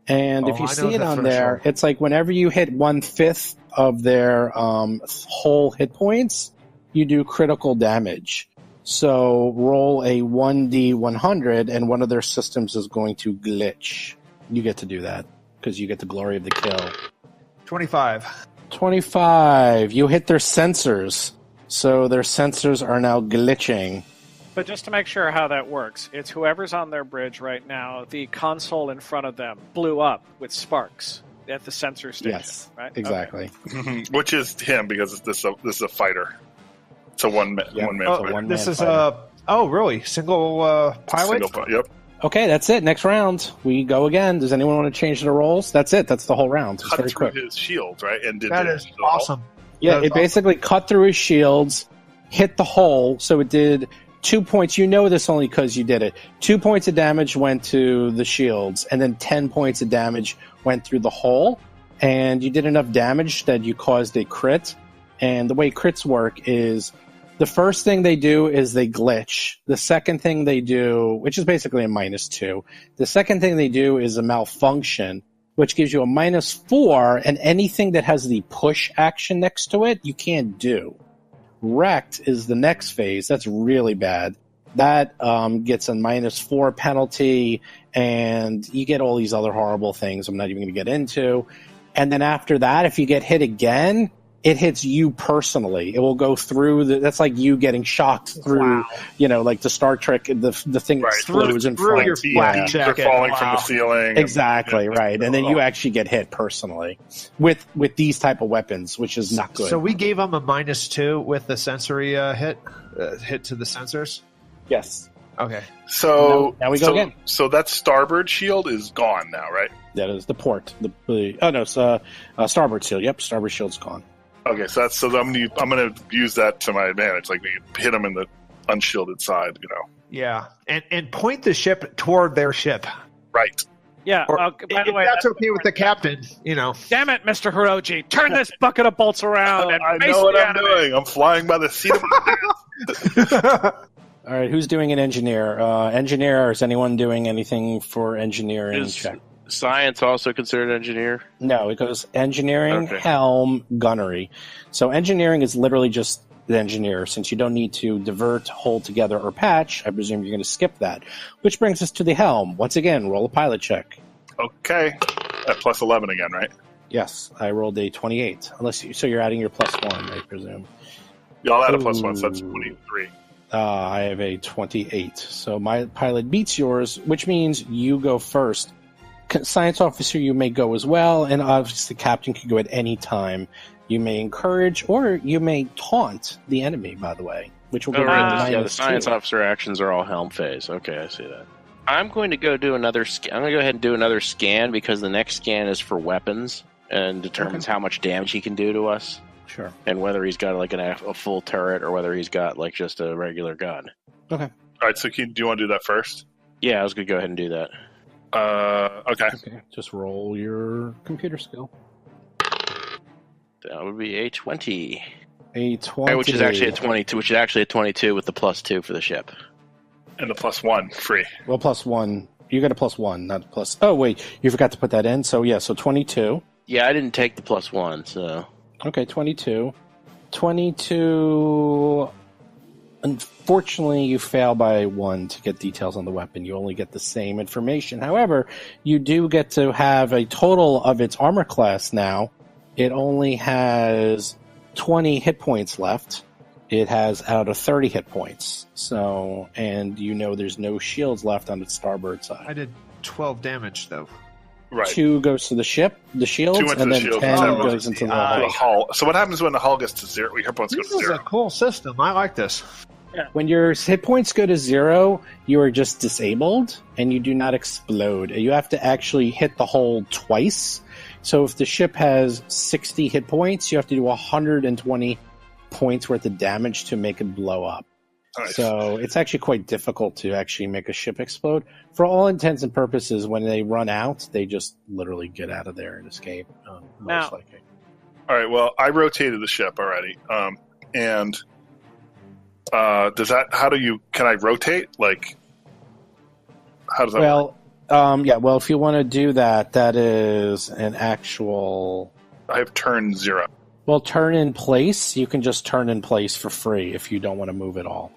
And if Oh, you I know see it the on there, threshold. it's like whenever you hit 1/5 of their whole hit points, you do critical damage. So roll a 1d100, and one of their systems is going to glitch. You get to do that because you get the glory of the kill. 25. 25. You hit their sensors. So their sensors are now glitching. But just to make sure how that works, it's whoever's on their bridge right now, the console in front of them blew up with sparks at the sensor station, Yes, right? exactly. Mhm. Which is him, because this is a fighter. It's a one-man fighter. This is fighter. really? Single pilot? Yep. Okay, that's it. Next round. We go again. Does anyone want to change the roles? That's it. That's the whole round. It's Cut very through quick. his shield, right? And did That the- is awesome. Yeah, That is it basically cut through his shields, hit the hole, so it did 2 points. You know this only because you did it. 2 points of damage went to the shields, and then 10 points of damage went through the hole. And you did enough damage that you caused a crit. And the way crits work is the first thing they do is they glitch. The second thing they do, which is basically a -2, the second thing they do is a malfunction, which gives you a -4, and anything that has the push action next to it, you can't do. Wrecked is the next phase. That's really bad. That gets a -4 penalty, and you get all these other horrible things I'm not even going to get into. And then after that, if you get hit again, it hits you personally. It will go through that's like you getting shocked through, like the Star Trek, the thing Right. explodes in Through front. your flak They're jacket. falling from Wow. the ceiling. Exactly, right. And then you actually get hit personally with these type of weapons, which is not good. So we gave him a -2 with the sensory hit to the sensors? Yes. Okay. So Now we go again. So that starboard shield is gone now, right? That is the port. It's starboard shield. Yep, starboard shield's gone. Okay, so I'm gonna use that to my advantage. Like, we hit them in the unshielded side, Yeah. And point the ship toward their ship. Right. Yeah, Or, by the if way, that's okay with the captain, damn it, Mr. Hiroji, turn this bucket of bolts around and I face know what the I'm enemy. doing. I'm flying by the seat of my pants. All right, who's doing an engineer? Engineer, is anyone doing anything for engineering Is check? science also considered engineer? No, it goes engineering, Okay. helm, gunnery. So engineering is literally just the engineer. Since you don't need to divert, hold together, or patch, I presume you're going to skip that. Which brings us to the helm. Once again, roll a pilot check. Okay. At plus 11 again, right? Yes, I rolled a 28. So you're adding your +1, I presume. Yeah, I'll add a +1, so that's Ooh. 23. I have a 28. So my pilot beats yours, which means you go first. Science officer, you may go as well, and obviously the captain can go at any time. You may encourage or you may taunt the enemy, by the way, which will give you a The -2. science officer actions are all helm phase. Okay, I see that. I'm going to go do another. I'm going to go ahead and do another scan because the next scan is for weapons and determines how much damage he can do to us, Sure. and whether he's got like a full turret or whether he's got like just a regular gun. Okay. All right, so do you want to do that first? Yeah, I was going to go ahead and do that. Okay. Okay. Just roll your computer skill. That would be a 20. A 20. Which is actually a 22. Which is actually a 22 with the +2 for the ship. And the +1, free. Well, +1. You got a +1, not plus. Oh, wait. You forgot to put that in. So, yeah, so 22. Yeah, I didn't take the +1, so. Okay, 22. 22. Unfortunately, you fail by 1 to get details on the weapon. You only get the same information. However, you do get to have a total of its armor class now. It only has 20 hit points left. It has out of 30 hit points. So, and there's no shields left on its starboard side. I did 12 damage, though. Right. 2 goes to the ship, the shields, 2 went to and the then shields, 10 and 10 goes into the To the hull. hull. So what happens when the hull gets to 0? Your hit points go This to is 0. a cool system. I like this. When your hit points go to 0, you are just disabled, and you do not explode. You have to actually hit the hull twice. So if the ship has 60 hit points, you have to do 120 points worth of damage to make it blow up. Nice. So it's actually quite difficult to actually make a ship explode. For all intents and purposes, when they run out, they just literally get out of there and escape. Most Now- likely. All right, well, I rotated the ship already. And can I rotate? Like, how does that work? Well, if you want to do that, that is an actual... I have turn 0. Well, turn in place, you can just turn in place for free if you don't want to move at all.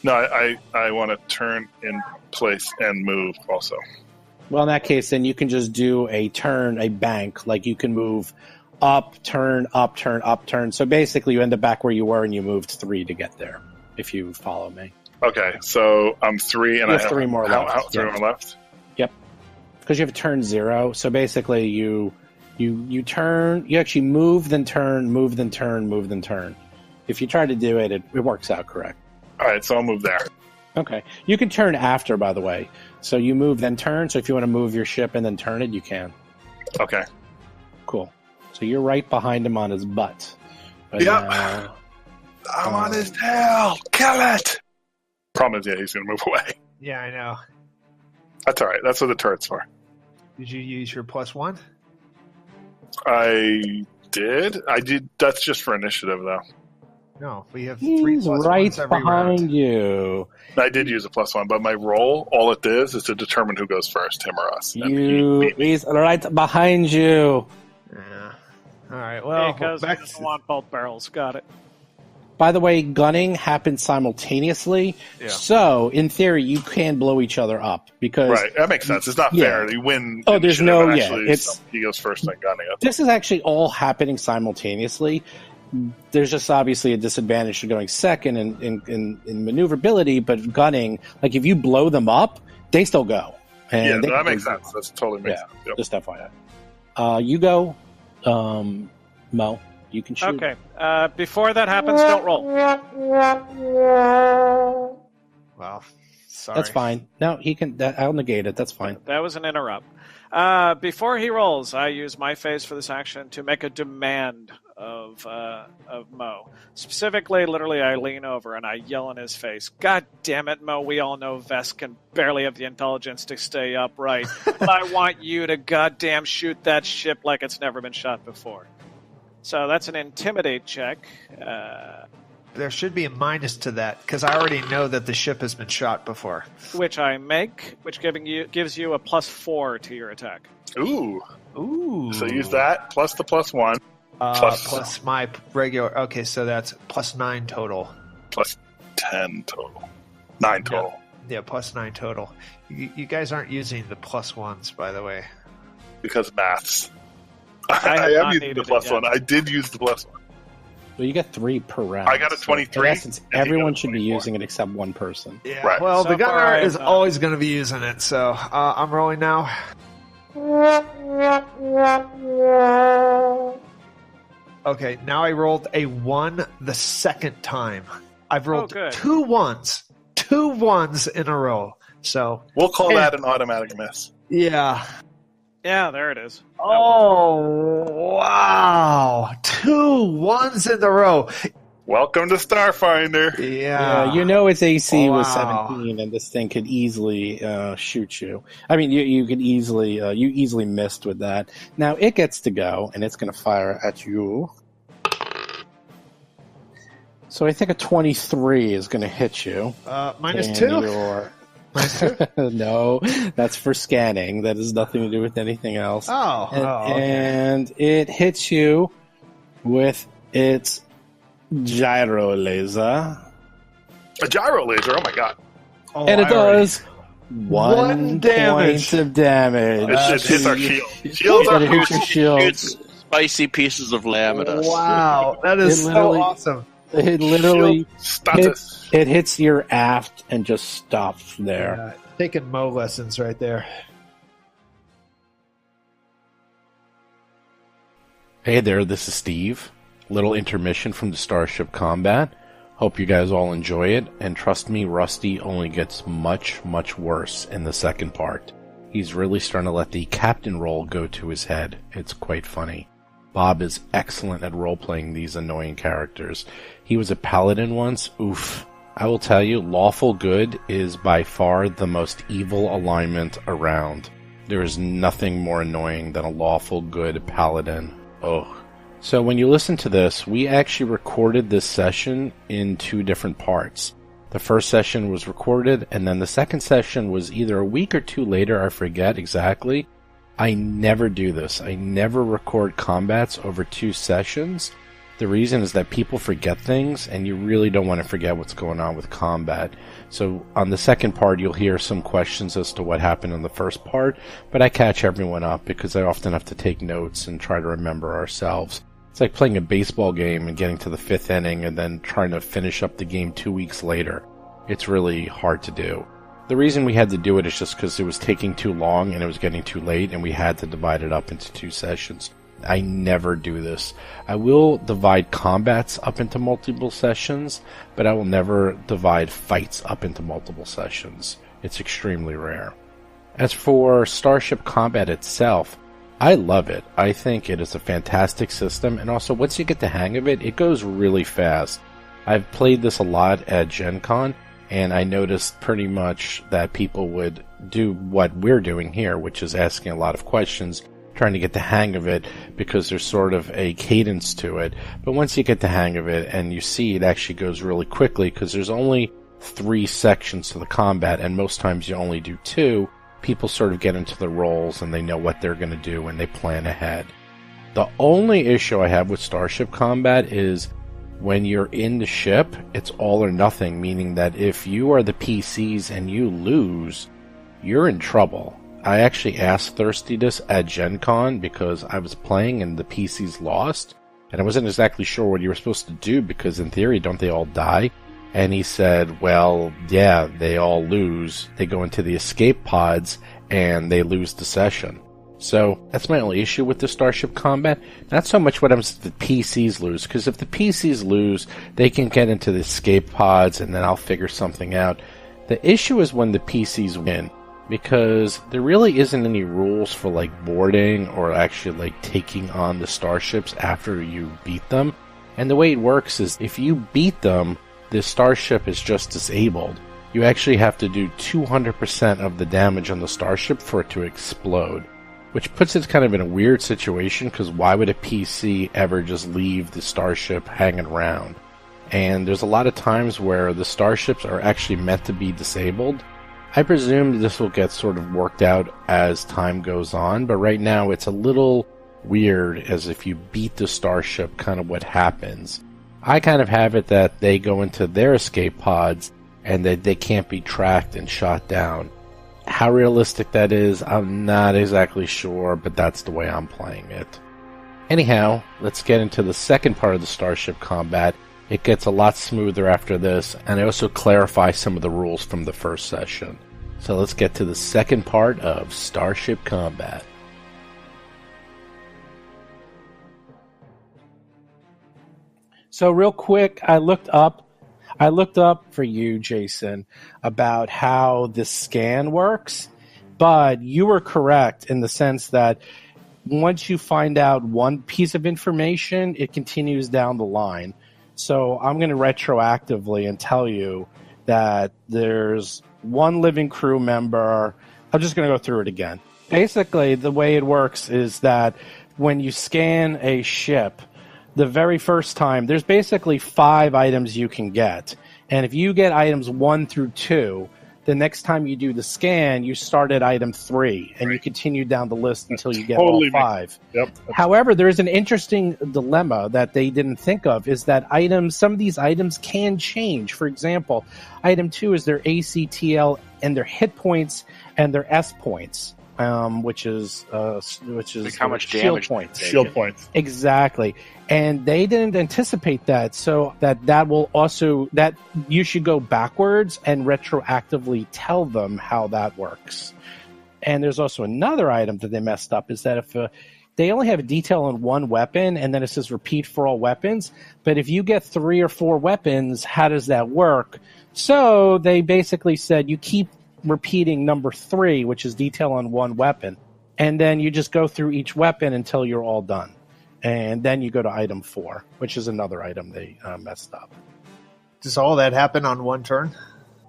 No, I want to turn in place and move also. Well, in that case, then you can just do a turn, a bank. Like you can move up, turn, up, turn, up, turn. So basically you end up back where you were and you moved 3 to get there, if you follow me. Okay, so I'm 3 and You I have 3 more left. 3 more left? Yep. Because you have turn 0. So basically you turn, you actually move, then turn, move, then turn, move, then turn. If you try to do it, it works out correct. All right, so I'll move there. Okay. You can turn after, by the way. So you move, then turn. So if you want to move your ship and then turn it, you can. Okay. Cool. So you're right behind him on his butt. But Yep. now, I'm on his tail. Kill it. Problem is, he's going to move away. Yeah, I know. That's all right. That's what the turret's for. Did you use your +1? I did. That's just for initiative, though. No, we have 3 he's +1s right every behind round. you. I did use a +1, but my roll, all it is to determine who goes first, him or us. He's right behind you. Yeah. All right. Well, because back we don't want both barrels. Got it. By the way, gunning happens simultaneously, Yeah. so in theory you can blow each other up because Right, that makes sense. It's not fair. You win. Oh, there's initiative no- and yeah, actually it's- he goes first and gunning it. this is actually all happening simultaneously. There's just obviously a disadvantage to going second in maneuverability, but gunning, like if you blow them up, they still go. And Yeah, they that can makes go- sense. That totally makes sense. Yep. Just FYI. You go, Mo. You can shoot. Okay. Before that happens, don't roll. Well, sorry. That's fine. No, he can. I'll negate it. That's fine. That was an interrupt. Before he rolls, I use my phase for this action to make a demand of Mo. Specifically, literally, I lean over and I yell in his face, "God damn it, Mo, we all know Vest can barely have the intelligence to stay upright, but I want you to goddamn shoot that ship like it's never been shot before." So that's an intimidate check. There should be a minus to that because I already know that the ship has been shot before. Which I make, which gives you a +4 to your attack. Ooh. Ooh. So use that plus the +1 plus my regular. Okay, so that's +9 total. plus 10 total. 9 total. Yeah, +9 total. You guys aren't using the +1s, by the way. Because maths. I have I am not using the needed it +1. yet. I did use the +1. Well, you get 3 per round. I got a 23, So in essence, and he everyone got a should be 24. using it except one person. Yeah. Right. Well, So the gunner far, is I've, always going to be using it, so I'm rolling now. Okay, now I rolled a 1 the second time. I've rolled good. 2 1s in a row. So, We'll call Hey. that an automatic miss. yeah. Yeah, there it is. Oh, wow. 2 1s in a row. Welcome to Starfinder. Yeah. You know its AC was Wow. 17, and this thing could easily shoot you. I mean, you could easily you easily missed with that. Now it gets to go, and it's going to fire at you. So I think a 23 is going to hit you. Minus And 2? you're- no, that's for scanning. That has nothing to do with anything else. Oh, okay. And it hits you with its gyro laser. A gyro laser. Oh my god. Oh, And it I already- does one damage. point of damage. It hits our shield. Shields And are it hits your shield. Shoots spicy pieces of laminatus. Wow, that is It so literally- awesome. It literally Shield status. it hits your aft and just stops there. Yeah, taking Mo lessons right there. Hey there, this is Steve. Little intermission from the Starship combat. Hope you guys all enjoy it, and trust me, Rusty only gets much, much worse in the second part. He's really starting to let the captain role go to his head. It's quite funny. Bob is excellent at role-playing these annoying characters. He was a paladin once. Oof. I will tell you, lawful good is by far the most evil alignment around. There is nothing more annoying than a lawful good paladin. Ugh. So when you listen to this, we actually recorded this session in 2 different parts. The first session was recorded, and then the second session was either a week or 2 later, I forget exactly. I never do this. I never record combats over 2 sessions, The reason is that people forget things, and you really don't want to forget what's going on with combat. So on the second part, you'll hear some questions as to what happened in the first part, but I catch everyone up because I often have to take notes and try to remember ourselves. It's like playing a baseball game and getting to the 5th inning and then trying to finish up the game 2 weeks later. It's really hard to do. The reason we had to do it is just because it was taking too long and it was getting too late, and we had to divide it up into 2 sessions. I never do this. I will divide combats up into multiple sessions, but I will never divide fights up into multiple sessions. It's extremely rare. As for Starship combat itself, I love it. I think it is a fantastic system, and also once you get the hang of it, it goes really fast. I've played this a lot at Gen Con, and I noticed pretty much that people would do what we're doing here, which is asking a lot of questions, trying to get the hang of it, because there's sort of a cadence to it. But once you get the hang of it and you see it actually goes really quickly, because there's only 3 sections to the combat, and most times you only do 2, people sort of get into the roles and they know what they're going to do and they plan ahead. The only issue I have with Starship combat is when you're in the ship, it's all or nothing, meaning that if you are the PCs and you lose, you're in trouble. I actually asked Thirsty this at Gen Con because I was playing and the PCs lost, and I wasn't exactly sure what you were supposed to do because in theory, don't they all die? And he said, well, yeah, they all lose. They go into the escape pods and they lose the session. So that's my only issue with the Starship combat. Not so much what happens if the PCs lose, because if the PCs lose, they can get into the escape pods and then I'll figure something out. The issue is when the PCs win, because there really isn't any rules for like boarding or actually like taking on the starships after you beat them. And the way it works is if you beat them, the starship is just disabled. You actually have to do 200% of the damage on the starship for it to explode, which puts it kind of in a weird situation, because why would a PC ever just leave the starship hanging around? And there's a lot of times where the starships are actually meant to be disabled. I presume this will get sort of worked out as time goes on, but right now it's a little weird as if you beat the starship, kind of what happens. I kind of have it that they go into their escape pods and that they can't be tracked and shot down. How realistic that is, I'm not exactly sure, but that's the way I'm playing it. Anyhow, let's get into the second part of the Starship combat. It gets a lot smoother after this, and I also clarify some of the rules from the first session. So let's get to the second part of Starship combat. So real quick, I looked up for you, Jason, about how this scan works, but you were correct in the sense that once you find out one piece of information, it continues down the line. So I'm going to retroactively and tell you that there's one living crew member. I'm just going to go through it again. Basically, the way it works is that when you scan a ship, the very first time, there's basically 5 items you can get. And if you get items 1 through 2, the next time you do the scan, you start at item 3, and you continue down the list until you get all 5. Yep. However, there is an interesting dilemma that they didn't think of, is that some of these items can change. For example, item 2 is their ACTL and their hit points and their S points. Which is like how much shield damage points. Shield points. Exactly. And they didn't anticipate that, so that will also, that you should go backwards and retroactively tell them how that works. And there's also another item that they messed up, is that if they only have a detail on one weapon, and then it says repeat for all weapons, but if you get 3 or 4 weapons, how does that work? So they basically said you keep repeating number 3, which is detail on one weapon, and then you just go through each weapon until you're all done. And then you go to item 4, which is another item they messed up. Does all that happen on one turn?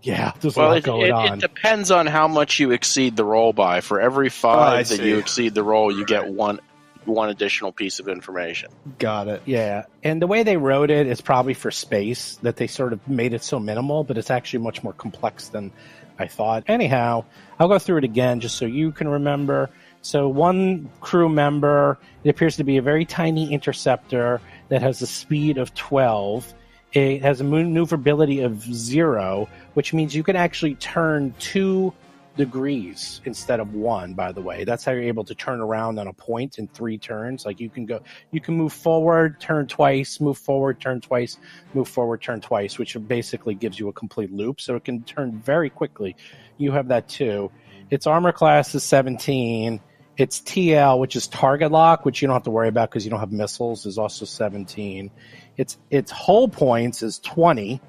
Yeah, there's a lot going on. It depends on how much you exceed the roll by. For every 5 that you exceed the roll, you get one additional piece of information. Got it. Yeah, and the way they wrote it is probably for space, that they sort of made it so minimal, but it's actually much more complex than I thought. Anyhow, I'll go through it again just so you can remember. So one crew member, it appears to be a very tiny interceptor. that has a speed of 12. It has a maneuverability of 0, which means you can actually turn 2 degrees instead of 1, by the way. That's how you're able to turn around on a point in 3 turns. Like you can move forward, turn twice, move forward, turn twice, move forward, turn twice, which basically gives you a complete loop. So it can turn very quickly. You have that too. Its armor class is 17. Its TL, which is target lock, which you don't have to worry about because you don't have missiles, is also 17. Its hull points is 20,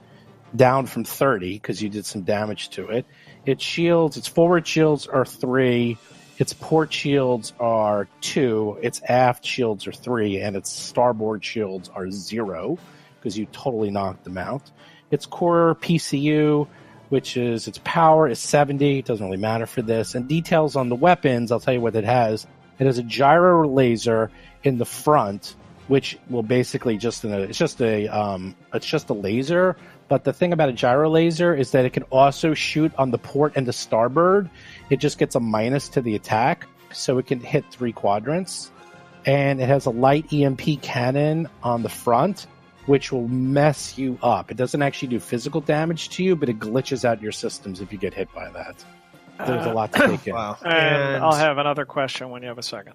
down from 30 because you did some damage to it. Its shields, its forward shields are 3. Its port shields are 2. Its aft shields are 3, and its starboard shields are 0 because you totally knocked them out. Its core PCU, which is its power, is 70. It doesn't really matter for this. And details on the weapons, I'll tell you what it has. It has a gyro laser in the front, which will basically it's just a laser. But the thing about a gyro laser is that it can also shoot on the port and the starboard. It just gets a minus to the attack, so it can hit 3 quadrants. And it has a light EMP cannon on the front, which will mess you up. It doesn't actually do physical damage to you, but it glitches out your systems if you get hit by that. There's a lot to take in. Wow. And I'll have another question when you have a second.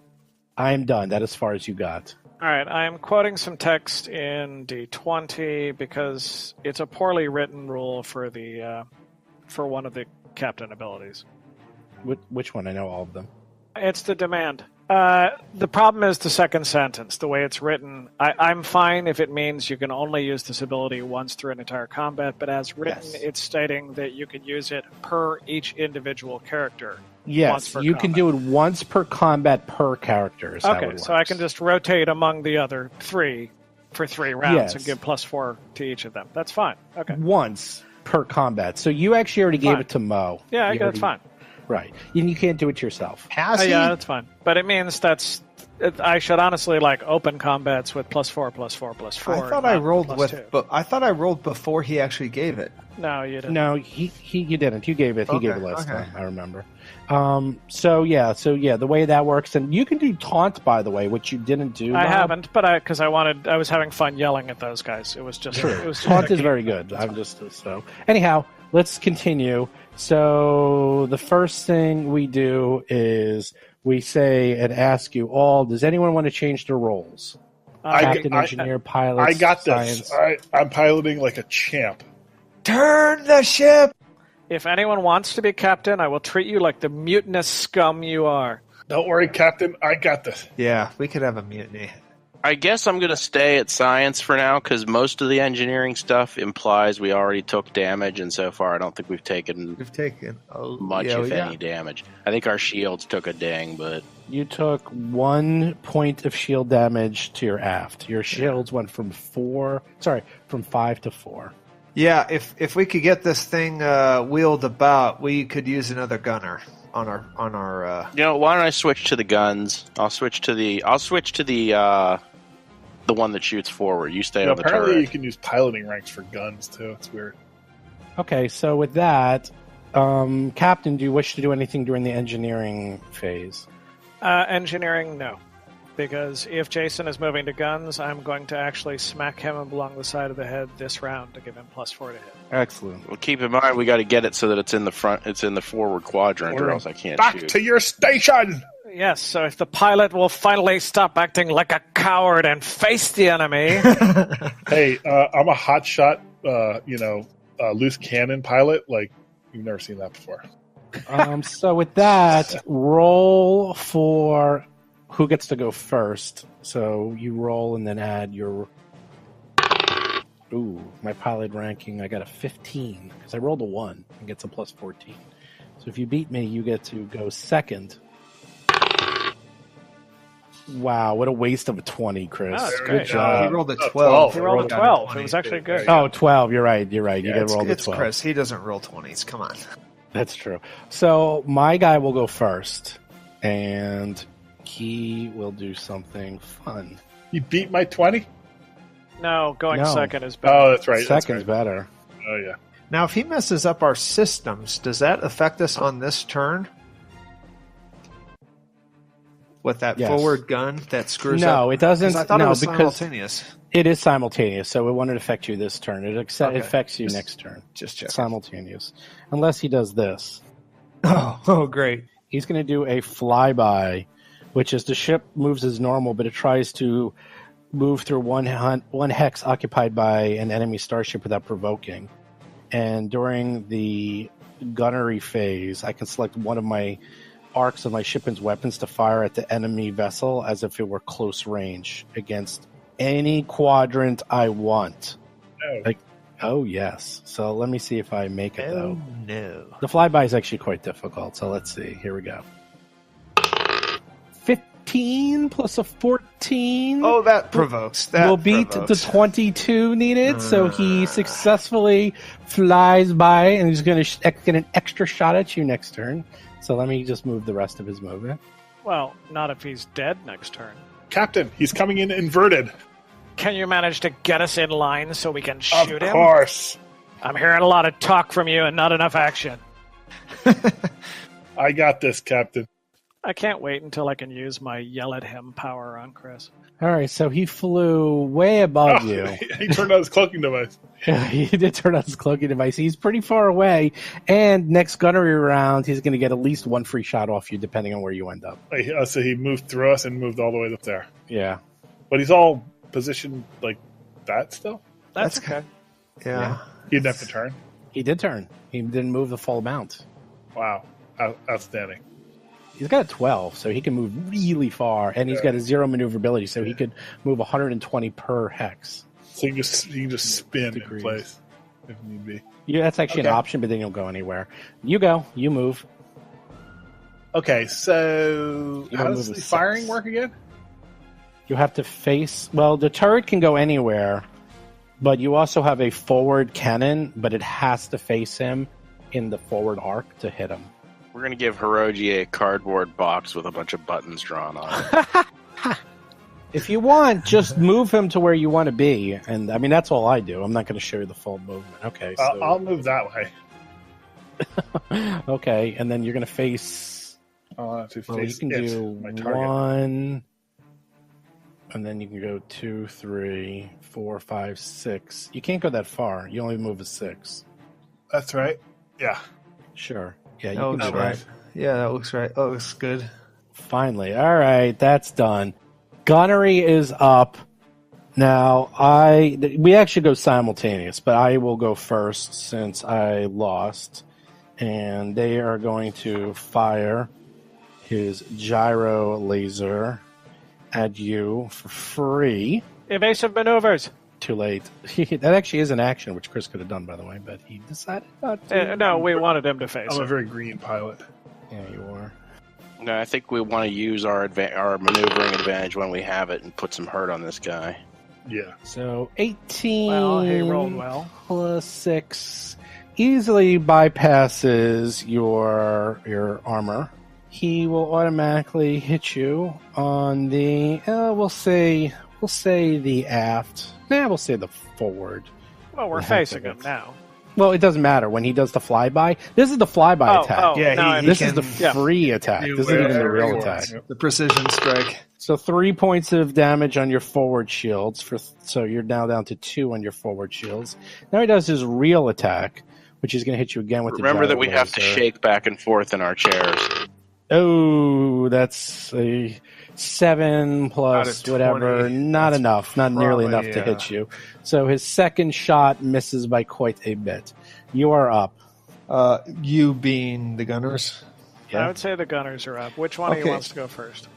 I am done. That as far as you got. All right, I am quoting some text in D20 because it's a poorly written rule for one of the captain abilities. Which one? I know all of them. It's the demand. The problem is the second sentence, the way it's written. I'm fine if it means you can only use this ability once through an entire combat, but as written, Yes. It's stating that you can use it per each individual character. Yes, you can do it once per combat per character. Is how it Okay, works. so I can just rotate among the other 3 for 3 rounds Yes. and give +4 to each of them. That's fine. Okay. Once per combat. So you actually already gave Fine. it to Mo. Yeah, You that's fine. Right. And you can't do it yourself. Has he? Yeah, that's fine. But it means I should honestly open combats with +4, +4, +4. I thought I not rolled +2. but I thought I rolled before he actually gave it. No, you didn't. No, you didn't. You gave it. He gave it last Okay. time. I remember. So yeah, the way that works, and you can do taunt, by the way, which you didn't do. I Bob. haven't, but I was having fun yelling at those guys. It was just True. It was Taunt is very good. I'm just so. Anyhow, let's continue. So the first thing we do is we say and ask you all: does anyone want to change their roles? Captain, engineer, pilot. I got science. this. I'm piloting like a champ. Turn the ship! If anyone wants to be captain, I will treat you like the mutinous scum you are. Don't worry, Captain. I got this. Yeah, we could have a mutiny. I guess I'm going to stay at science for now because most of the engineering stuff implies we already took damage, and so far I don't think we've taken We've taken much, if any, damage. I think our shields took a ding, but You took 1 point of shield damage to your aft. Your shields went from 5 to 4. Yeah, if we could get this thing wheeled about, we could use another gunner on our. why don't I switch to the guns? I'll switch to the one that shoots forward. You stay on the apparently, turret. you can use piloting ranks for guns too. It's weird. Okay, so with that, Captain, do you wish to do anything during the engineering phase? Engineering, no. Because if Jason is moving to guns, I'm going to actually smack him along the side of the head this round to give him +4 to hit. Excellent. Well, keep in mind we got to get it so that it's in the front. It's in the forward quadrant, or else I can't Back shoot. to your station. Yes, so if the pilot will finally stop acting like a coward and face the enemy. Hey, I'm a hotshot, loose cannon pilot. Like, you've never seen that before. So with that, roll for who gets to go first. So you roll and then add your... Ooh, my pilot ranking, I got a 15, because I rolled a 1 and gets a +14. So if you beat me, you get to go second. Wow, what a waste of a 20, Chris. Oh, that's Good great. job. He rolled a 12. He rolled a got 12. 20. It was actually good. Oh, 12, you're right. You Yeah, get rolled a it's 12. Chris. He doesn't roll 20s. Come on. That's true. So my guy will go first, and he will do something fun. You beat my 20? No, going No. second is better. Oh, that's right. That's Second's right. better. Oh, yeah. Now, if he messes up our systems, does that affect us on this turn? With that Yes. forward gun that screws up? No, it doesn't. I thought no, it was because simultaneous. it is simultaneous, so it won't affect you this turn. It Okay. affects you Just- next turn. Just check. Simultaneous. Unless he does this. Oh, great. He's going to do a flyby, which is the ship moves as normal, but it tries to move through one hex occupied by an enemy starship without provoking. And during the gunnery phase, I can select one of my arcs of my shipment's weapons to fire at the enemy vessel as if it were close range against any quadrant I want. Oh. Like, oh, yes. So let me see if I make it, though. No. The flyby is actually quite difficult, so let's see. Here we go. 15 plus a 14. Oh, that provokes. That will beat provokes. the 22 needed, so he successfully flies by, and he's going to get an extra shot at you next turn. So let me just move the rest of his movement. Well, not if he's dead next turn. Captain, he's coming in inverted. Can you manage to get us in line so we can Of shoot him? course. I'm hearing a lot of talk from you and not enough action. I got this, Captain. I can't wait until I can use my yell at him power on Chris. All right, so he flew way above you. He turned on his cloaking device. He did turn on his cloaking device. He's pretty far away, and next gunnery round, he's going to get at least one free shot off you, depending on where you end up. So he moved through us and moved all the way up there. Yeah. But he's all positioned like that still? That's okay. Yeah. He didn't have to turn? He did turn. He didn't move the full amount. Wow. Outstanding. He's got a 12, so he can move really far, and he's got a 0 maneuverability, so he could move 120 per hex. So you can just spin Degrees. in place if need be. Yeah, that's actually Okay. an option, but then you'll go anywhere. You go. You move. Okay, so You how wanna does move the a firing 6. work again? You have to face... Well, the turret can go anywhere, but you also have a forward cannon, but it has to face him in the forward arc to hit him. We're going to give Hiroji a cardboard box with a bunch of buttons drawn on it. If you want, just move him to where you want to be. And, I mean, that's all I do. I'm not going to show you the full movement. Okay, so... I'll move that way. Okay, and then you're going to face... I'll have to Well, you face can it, do my target. 1, and then you can go 2, 3, 4, 5, 6. You can't go that far. You only move a 6. That's right. Yeah. Sure. Yeah, you That can looks do right. that. Yeah, that looks right. Oh, looks good. Finally. All right, that's done. Gunnery is up. Now, we actually go simultaneous, but I will go first since I lost. And they are going to fire his gyro laser at you for free. Evasive maneuvers. Too late. That actually is an action, which Chris could have done, by the way, but he decided not to. No, we wanted him to face I'm a it. very green pilot. Yeah, you are. No, I think we want to use our maneuvering advantage when we have it and put some hurt on this guy. Yeah. So 18 Well, he rolled well. plus 6 easily bypasses your armor. He will automatically hit you on the we'll say the aft. Nah, we'll say the forward. Well, we're Yeah, facing that's- him now. Well, it doesn't matter when he does the flyby. This is the flyby attack. Oh, Yeah, no, I This is understand. the free attack. You This isn't even the will. real Yeah. attack. The precision strike. So 3 points of damage on your forward shields. So you're now down to 2 on your forward shields. Now he does his real attack, which is going to hit you again with Remember the that we have to laser. shake back and forth in our chairs. Oh, that's a 7 plus Out of whatever. 20, Not that's enough. Not nearly enough probably, to hit you. So his second shot misses by quite a bit. You are up. You being the gunners. I would say the gunners are up. Which one of Okay. you wants to go first?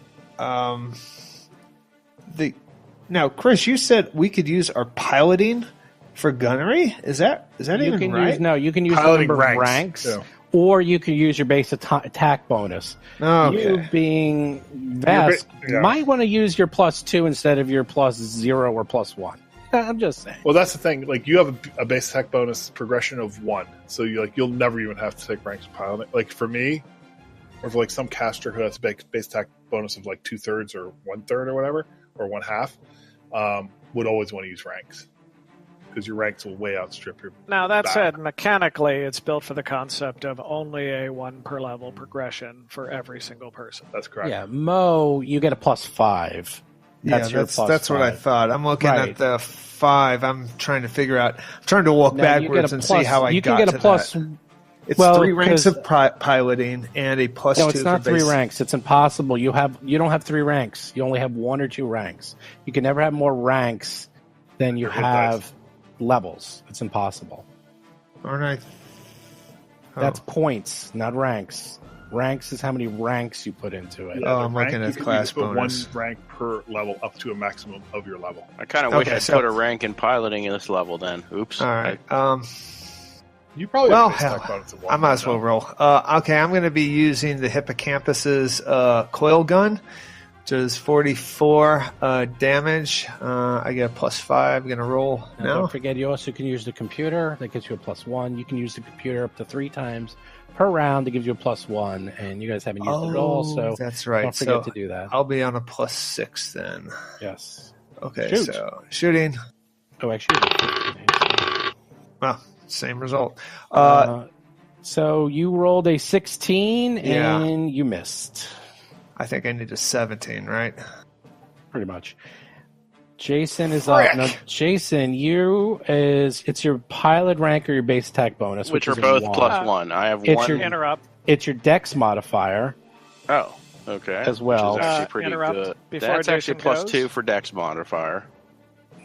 Now, Chris, you said we could use our piloting for gunnery. Is that You even can right? you can use Piloting the number of ranks, ranks, yeah. or you can use your base attack bonus. Okay. You being Vest yeah. might want to use your +2 instead of your +0 or +1. I'm just saying. Well, that's the thing. Like, you have a base attack bonus progression of 1, so you'll never even have to take ranks of piloting. Like for me, or for like some caster who has a base attack bonus of like 2/3 or 1/3 or whatever, or 1/2, would always want to use ranks. because your ranks will way outstrip your. Now, that back. said, mechanically, it's built for the concept of only a 1 per level progression for every single person. That's correct. Yeah, Mo, you get a +5. That's your plus that's what I 5. thought. I'm looking Right. at the 5. I'm trying to figure out. I'm trying to walk Now, you get backwards a and plus- see how I you got can get to a plus. that. It's well, 3 ranks 'cause- of piloting and a +2. No, it's not for 3 base. ranks. It's impossible. You don't have 3 ranks. You only have 1 or 2 ranks. You can never have more ranks than you Your hit have dice. levels. It's impossible. Aren't I? Oh. That's points, not ranks. Ranks is how many ranks you put into it. Oh, the I'm rank, looking you at can class put bonus. 1 rank per level up to a maximum of your level. I kind of wish Okay, I'd so- put a rank in piloting in this level then. Oops. All right. You probably Well, have hell, base tech bonus of 1. I might as well roll. Okay, I'm going to be using the Hippocampus's coil gun, which is 44 damage. I get a +5. I'm going to roll Now, now. don't forget, you also can use the computer. That gives you a +1. You can use the computer up to 3 times per round. That gives you a +1. And you guys haven't used it at all, so that's right. don't forget So to do that. I'll be on a +6 then. Yes. Okay, Shoot. so shooting. Oh, actually, Well, same result. so you rolled a 16 Yeah. and you missed, I think I need a 17, right? pretty much. Jason is up. Frick. Now, Jason, it's your pilot rank or your base attack bonus, Which are is a both 1. +1. I have It's 1. your- Interrupt. It's your dex modifier. Oh, okay. As well. Which is actually pretty Interrupt good. before That's actually Jason +2 goes. for dex modifier.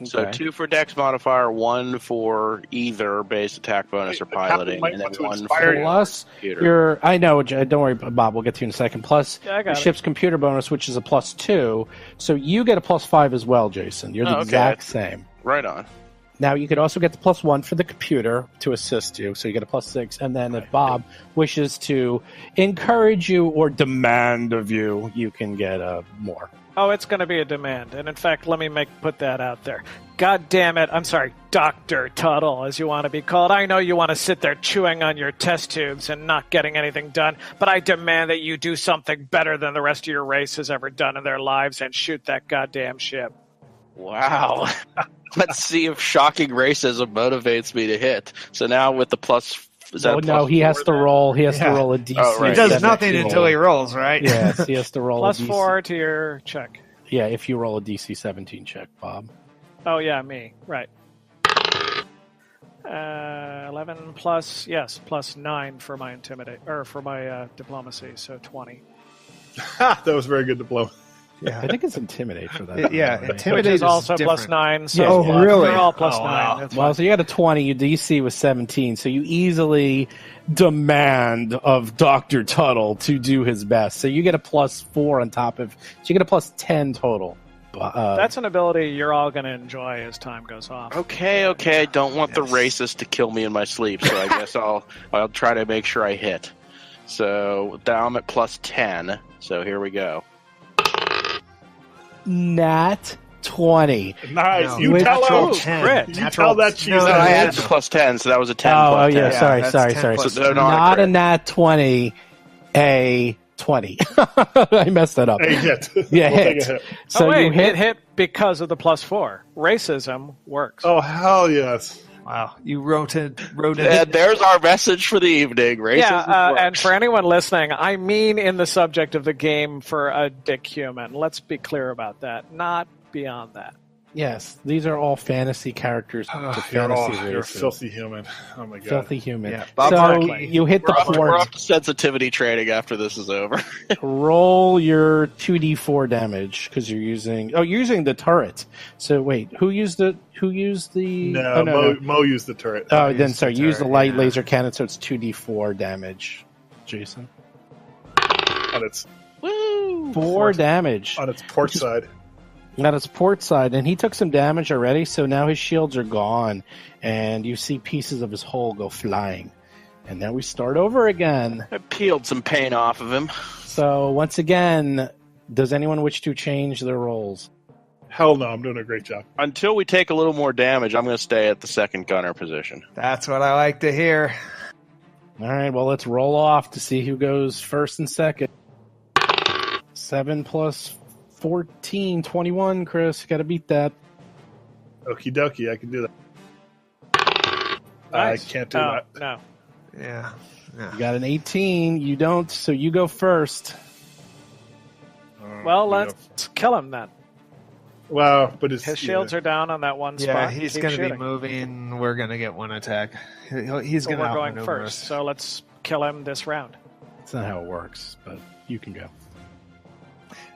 So Okay. 2 for dex modifier, 1 for either base attack bonus or The captain piloting, might and then want to 1 inspire for you. Plus computer. I know, don't worry, Bob, we'll get to you in a second. Plus Yeah, I got the it. ship's computer bonus, which is a +2. So you get a +5 as well, Jason. You're the Oh, okay. exact same. Right on. Now, you could also get the +1 for the computer to assist you, so you get a +6. And then if Bob wishes to encourage you or demand of you, you can get more. Oh, it's going to be a demand. And in fact, let me put that out there. God damn it. I'm sorry, Dr. Tuttle, as you want to be called. I know you want to sit there chewing on your test tubes and not getting anything done, but I demand that you do something better than the rest of your race has ever done in their lives and shoot that goddamn ship. Wow. Let's see if shocking racism motivates me to hit. So now with the is that Oh, a no, he +4 has to then? roll. He has to Yeah. roll a DC. Oh, right. He does That's nothing roll. until he rolls, right? Yes, he has to roll a DC. +4 to your check. Yeah, if you roll a DC 17 check, Bob. Oh, yeah, me. Right. 11 plus, yes, +9 for my for my diplomacy, so 20. that was very good to blow. I think it's intimidate for that. Yeah, by the way. intimidate Which is is also different. +9. So Yeah. Oh, really? They're all +9. Oh, wow. That's Well, fine. so you got a 20. Your DC was 17, so you easily demand of Dr. Tuttle to do his best. So you get a +4 on top of. So you get a +10 total. That's an ability you're all going to enjoy as time goes off. Okay. I don't want the racist to kill me in my sleep, so I guess I'll try to make sure I hit. So now I'm at +10. So here we go. Nat 20. Nice. No. You With tell natural her. 10. You Natural- tell that she's No, So I yeah. added the +10, so that was a 10 Oh, plus 10. yeah, sorry. that's Sorry. 10 plus So they're not Not a a crit. nat 20, a 20. I messed that up. Hey, hit. Yeah, We'll take hit. a hit. So oh, wait, you hit. it hit because of the +4. Racism works. Oh, hell yes. Wow, you wrote it. And there's our message for the evening. Racism Yeah, works. and for anyone listening, I mean in the subject of the game for a dick human. Let's be clear about that. Not beyond that. Yes, these are all fantasy characters. to You're fantasy a races. filthy human. Oh, my God. Filthy human. Yeah, Bob so Barkley. you hit the We're port. up to sensitivity training after this is over. Roll your 2d4 damage because you're using. Oh, you're using the turret. So wait, who used the? No, oh, no. Mo used the turret. Oh, then sorry. the Use the turret, light yeah. laser cannon, so it's 2d4 damage. Jason, On its, Woo! 4 damage on its port side. on its port side, and he took some damage already. So now his shields are gone, and you see pieces of his hull go flying. And now we start over again. I peeled some paint off of him. So once again, does anyone wish to change their roles? Hell no, I'm doing a great job. Until we take a little more damage, I'm going to stay at the second gunner position. That's what I like to hear. All right, well, let's roll off to see who goes first and second. 7 plus 14, 21, Chris. You got to beat that. Okie dokie, I can do that. Nice. I can't do Oh, that. No. Yeah. Yeah. You got an 18. You don't, so you go first. Well, You let's kill him then. know. Well, but it's His shields are down on that one Yeah, spot. he's Keep going to be shooting. moving. We're going to get one attack. He's Well, going to we're going outmaneuver first, us. so let's kill him this round. That's not how it works, but you can go.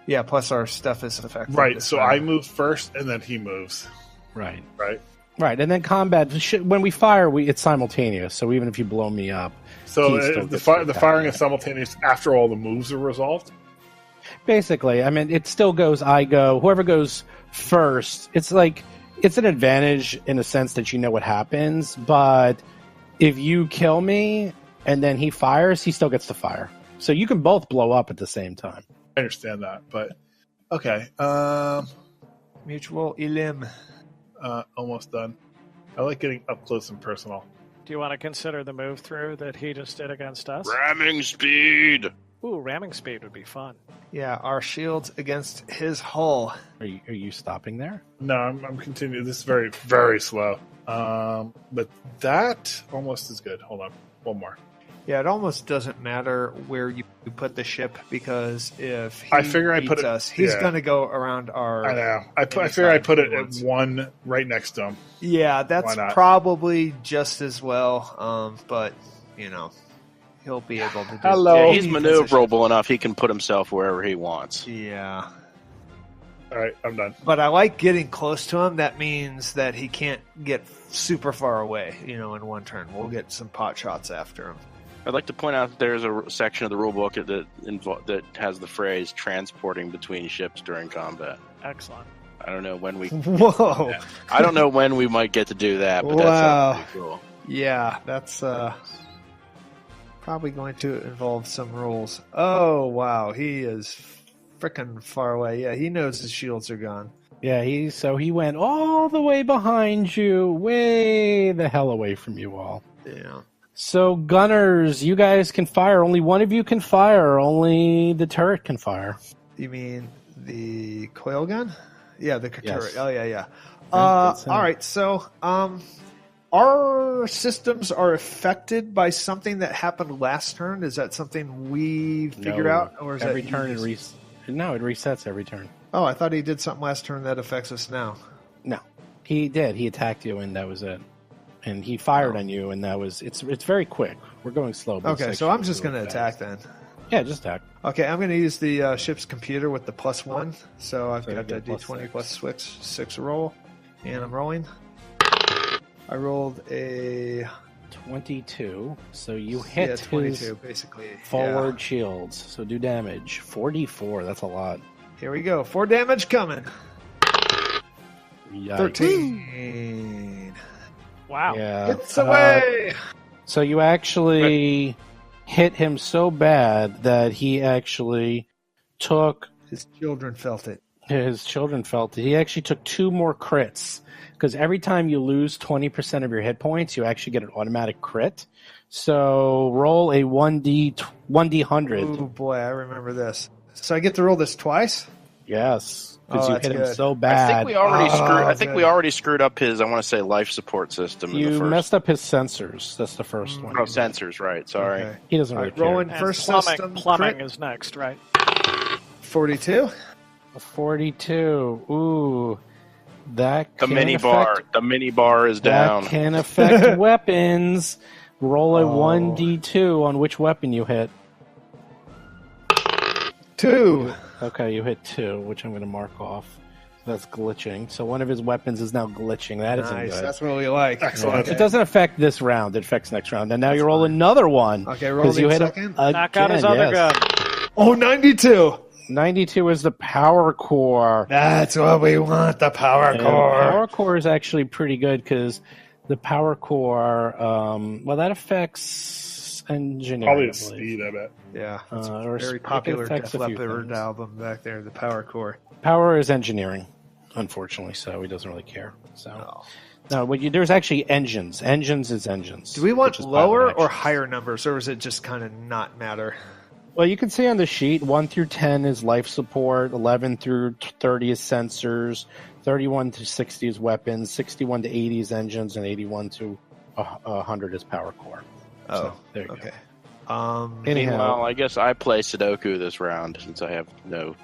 Yeah, plus our stuff is affected. right. this So round. I move first, and then he moves. Right. Right. Right, and then combat, when we fire, it's simultaneous, so even if you blow me up, So he still the gets to the attack firing me. is simultaneous after all the moves are resolved. Basically, I mean, it still goes, I go, whoever goes first, it's like, it's an advantage in the sense that you know what happens, but if you kill me and then he fires, he still gets to fire. So you can both blow up at the same time. I understand that, but okay. Mutual elim. Almost done. I like getting up close and personal. Do you want to consider the move through that he just did against us? Ramming speed. Ooh, ramming speed would be fun. Yeah, our shields against his hull. Are you stopping there? No, I'm continuing. This is very, very slow. But that almost is good. Hold on. One more. Yeah, it almost doesn't matter where you put the ship because if he I figure I put beats it- us, he's yeah. going to go around our. I know. I Any figure I side put it he at wants. one right next to him. Yeah, that's Why not? probably just as well. But you know, he'll be able to do. Hello. Yeah, Oh, he's maneuverable enough. He can put himself wherever he wants. Yeah, All right, I'm done. but I like getting close to him. That means that he can't get super far away. You know, in one turn, we'll get some pot shots after him. I'd like to point out that there's a section of the rulebook that has the phrase "transporting between ships during combat." Excellent. I don't know when we. Whoa! I don't know when we might get to do that, but Wow. that's pretty cool. Yeah, that's probably going to involve some rules. Oh wow, he is freaking far away. Yeah, he knows his shields are gone. Yeah, he went all the way behind you, way the hell away from you all. Yeah. So, gunners, you guys can fire. Only one of you can fire. Only the turret can fire. You mean the coil gun? Yeah, the turret. Yes. Oh yeah, yeah. That's All right. So, our systems are affected by something that happened last turn. Is that something we figure No, out, or is every that turn you it just- No, it resets every turn. Oh, I thought he did something last turn that affects us now. No, he did. He attacked you, and that was it. And he fired on you, and that was it's very quick. We're going slow. But Okay, it's so I'm actually just going to really attack fast. then. Yeah, just attack. Okay, I'm going to use the ship's computer with the +1. So I've So you got get the plus D20 six. plus 6 roll, and I'm rolling. I rolled a 22. So you hit 22, his basically. forward shields. So do damage. 4d4. That's a lot. Yeah. Here we go. 4 damage coming. Yikes. 13. Wow. Yeah. It's away. So you actually hit him so bad that he actually took His children felt it. his children felt it. He actually took 2 more crits because every time you lose 20% of your hit points, you actually get an automatic crit. So roll a 1d100. Oh boy, I remember this. So I get to roll this twice? Yes, because Oh, you that's hit him good. so bad. I think we already Oh, screwed. I think good. we already screwed up his. I want to say life support system. in the You first. messed up his sensors. That's the first one. Oh, sensors, right? Sorry. Okay. He doesn't All really right, care. rolling And first plumbing, system. plumbing crit, is next, right? 42. A 42. Ooh, that The can mini affect, bar. The mini bar is down. That can affect weapons. Roll a Oh. 1d2 on which weapon you hit. 2. Okay, you hit 2, which I'm going to mark off. That's glitching. So one of his weapons is now glitching. That isn't Nice. good. That's what we like. Excellent. It doesn't affect this round. It affects next round. And now you roll another one. Okay, roll 'cause the you hit second. Knock out his other gun. Oh, 92. 92 is the power core. That's what we want, the power And core. Power core is actually pretty good because the power core, well, that affects engineering. Probably I his believe. speed, I bet. Yeah, it's Or very it popular affects Def a few Leppard things. album back there, the power core. Power is engineering, unfortunately, so he doesn't really care. So Oh. no, there's actually engines. Engines is engines. Do we want which is lower pilot or actions. higher numbers, or is it just kind of not matter? Well, you can see on the sheet 1 through 10 is life support, 11 through 30 is sensors, 31 to 60 is weapons, 61 to 80 is engines, and 81 to 100 is power core. Oh, So, there you okay. Anyhow. Well, I guess I play Sudoku this round since I have no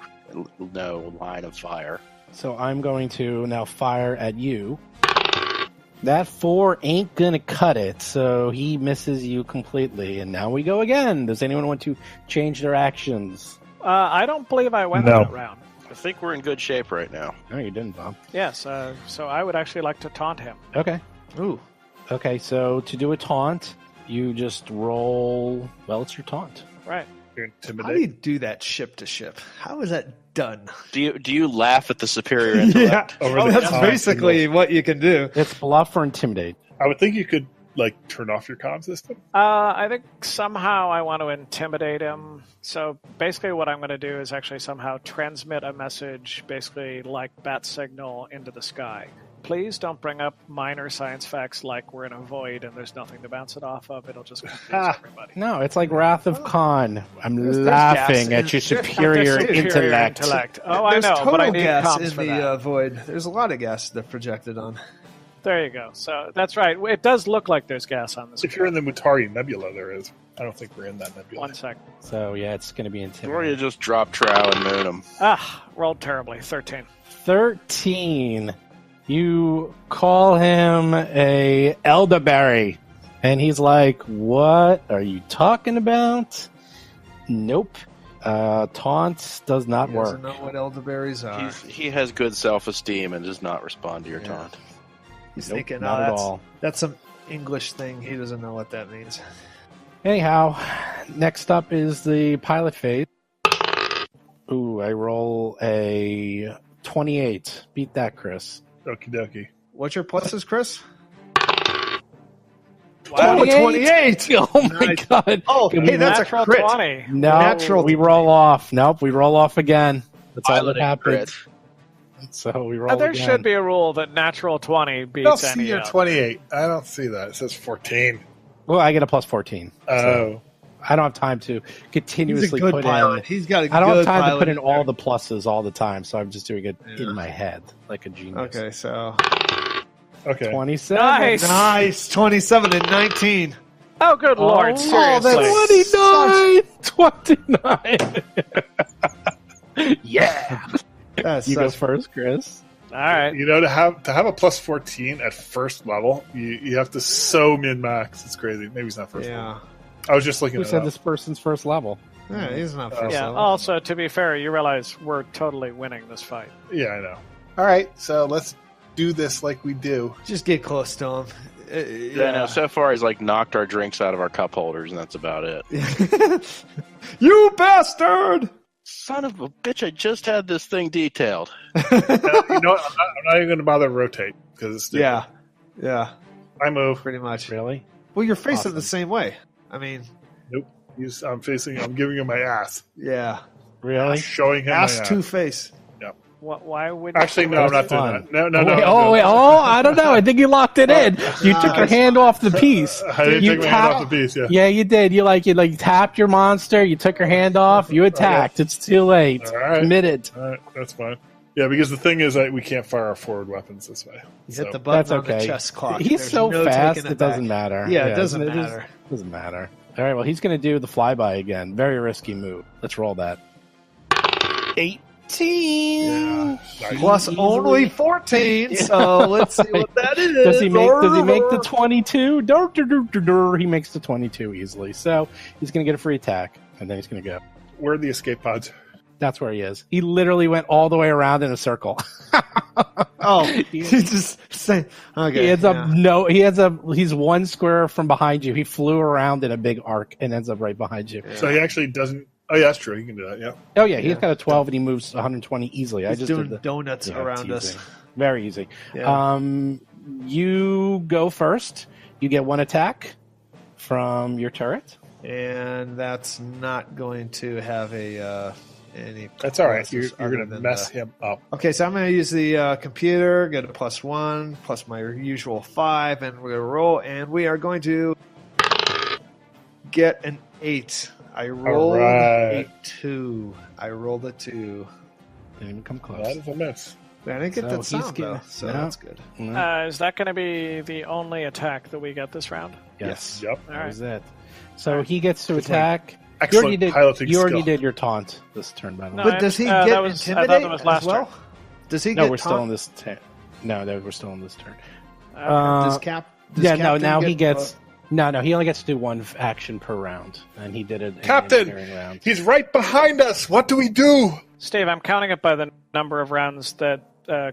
line of fire. go. So I'm going to now fire at you. That 4 ain't going to cut it, so he misses you completely. And now we go again. Does anyone want to change their actions? I don't believe I went No. that round. I think we're in good shape right now. No, you didn't, Bob. Yes, so I would actually like to taunt him. Okay. Ooh. Okay, so to do a taunt, you just roll... Well, it's your taunt. Right. You're How do you intimidated. do that ship to ship? How is that done? Do you laugh at the superior intellect? Over the That's top. basically what you can do. It's bluff or intimidate. I would think you could turn off your comm system. I think somehow I want to intimidate him. So basically what I'm going to do is actually somehow transmit a message, basically like bat signal, into the sky. Please don't bring up minor science facts like we're in a void and there's nothing to bounce it off of. It'll just confuse everybody. No, it's like Wrath of Khan. I'm There's laughing gas at your in- superior intellect. Oh, I There's know, total but I need gas comms in for the that. void. There's a lot of gas that projected on. There you go. So that's right. It does look like there's gas on this. If you're in the Mutari Nebula, there is. I don't think we're in that nebula. 1 second. So, yeah, it's going to be Or you intimidating. just drop Trow and moon him. Rolled terribly. 13. 13. You call him a elderberry. And he's like, what are you talking about? Nope. Taunt does not He work. doesn't know what elderberries are. He has good self-esteem and does not respond to your taunt. He's Nope, thinking, not at all. that's some English thing. He doesn't know what that means. Anyhow, next up is the pilot phase. Ooh, I roll a 28. Beat that, Chris. Okie dokie. What's your pluses, Chris? Wow. 28! Oh my Nice. god. Oh, Can hey, we that's a Natural crit. 20. No, Natural we roll off. Nope, we roll off again. That's all that Piloting happens. crit. So we roll There again. should be a rule that natural 20 I beats don't see any your other. 28. I don't see that. It says 14. Well, I get a plus 14. Oh. So I don't have time to He's a continuously good put pilot. in. He's got a I don't have good time to pilot put in there. all the pluses all the time, so I'm just doing it Yeah. in my head like a genius. Okay, so Okay. 27. Nice. nice. 27 and 19. Oh, good lord. Seriously. 29. Yeah. That's You go such- first, Chris. All right. You know, to have a plus 14 at first level, you have to so min max. It's crazy. Maybe it's not first level. Yeah. I was just looking Who at said it. this person's first level? Yeah, he's not first Yeah. level. Also, to be fair, you realize we're totally winning this fight. Yeah, I know. All right, so let's do this like we do. Just get close to him. Yeah, no, so far he's knocked our drinks out of our cup holders, and that's about it. You bastard! Son of a bitch, I just had this thing detailed. You know what? I'm not even going to bother to rotate because it's stupid. Yeah, I move. pretty much. Really? Well, you're facing Awesome. the same way. I mean, Nope. I'm giving him my ass. yeah. Really? Showing him Ass my to ass. face. Why would Actually, no, I'm not That's doing fun. that. No. Wait, I don't know. I think you locked it in. You took your hand off the piece. I didn't You take my hand tap- off the piece, yeah. Yeah, you did. You tapped your monster. You took your hand off. You attacked. It's too late. All right. Committed. All right, that's fine. Yeah, because the thing is that we can't fire our forward weapons this way. You So- hit the That's button on the okay. chest clock. He's There's so no fast. taking It back. doesn't matter. Yeah, it doesn't just- matter. Doesn't matter. All right. Well, he's going to do the flyby again. Very risky move. Let's roll that. 18. Nice. Plus only 14, so let's see what that is. Does he make the 22? He makes the 22 easily. So he's going to get a free attack, and then he's going to go. Where are the escape pods? That's where he is. He literally went all the way around in a circle. Oh, he just say okay. He ends yeah. up he's one square from behind you. He flew around in a big arc and ends up right behind you. So he actually doesn't. Oh, yeah, that's true. He can do that, yeah. Oh yeah, he's Yeah. got a 12 and he moves 120 easily. I He's just doing did the donuts yeah, around teasing. us. Very easy. Yeah. You go first. You get one attack from your turret. And that's not going to have a any. That's all right. pluses You're other going to than mess the- him up. Okay, so I'm going to use the computer, get a +1, plus my usual 5, and we're going to roll, and we are going to get an 8. I rolled right. a 2. I rolled a 2. Didn't even come close. That is a miss. I didn't get that he's sound, though, getting- so no. that's good. No. Is that going to be the only attack that we get this round? Yes. Yep. All That right. was it. So he gets to It's like attack. Excellent piloting You already skill. did your taunt this turn, by the No, way. But does he that get was- I thought intimidate that was as last well? turn. Does he No, get we're still taunt? on this turn. No, we're still on this turn. Does Does Captain he get- gets... No, he only gets to do one action per round, and he did it in the Captain, engineering round. he's right behind us. What do we do? Steve, I'm counting it by the number of rounds that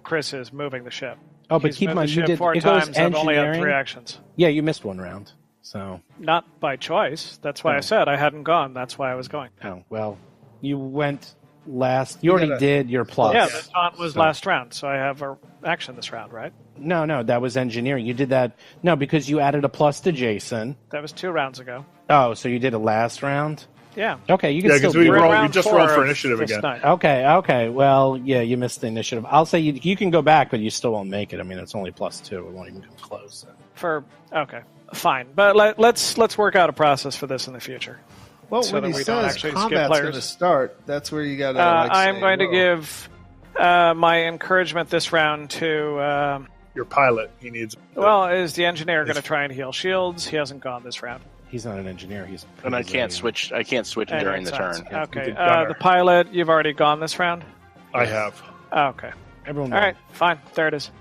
Chris is moving the ship. Oh, but He's keep in moved mind, the you ship did... 4 It goes times. I've only had 3 engineering. actions. Yeah, you missed one round, so... Not by choice. That's why I said I hadn't gone. That's why I was going. Oh, well, you went last... You already gotta- did your plus. Yeah, the taunt was So- last round, so I have an action this round, right? No, that was engineering. You did that... No, because you added a plus to Jason. That was 2 rounds ago. Oh, so you did a last round? Yeah. Okay, you can Yeah, still because we do it. We're in just round rolled 4 for of initiative this again. night. Okay. Well, yeah, you missed the initiative. I'll say you can go back, but you still won't make it. I mean, it's only +2. It won't even come close. Okay, fine. But let's work out a process for this in the future. Well, so when that he we don't says actually skip combat's players. going to start, that's where you got to. I'm going to give my encouragement this round to. Your pilot, he needs. Is the engineer going to try and heal shields? He hasn't gone this round. He's not an engineer. And I can't switch. I can't switch And during the it's- turn. Okay. He's a gunner. The pilot, you've already gone this round. I have. Okay. Everyone. All right. Fine. There it is.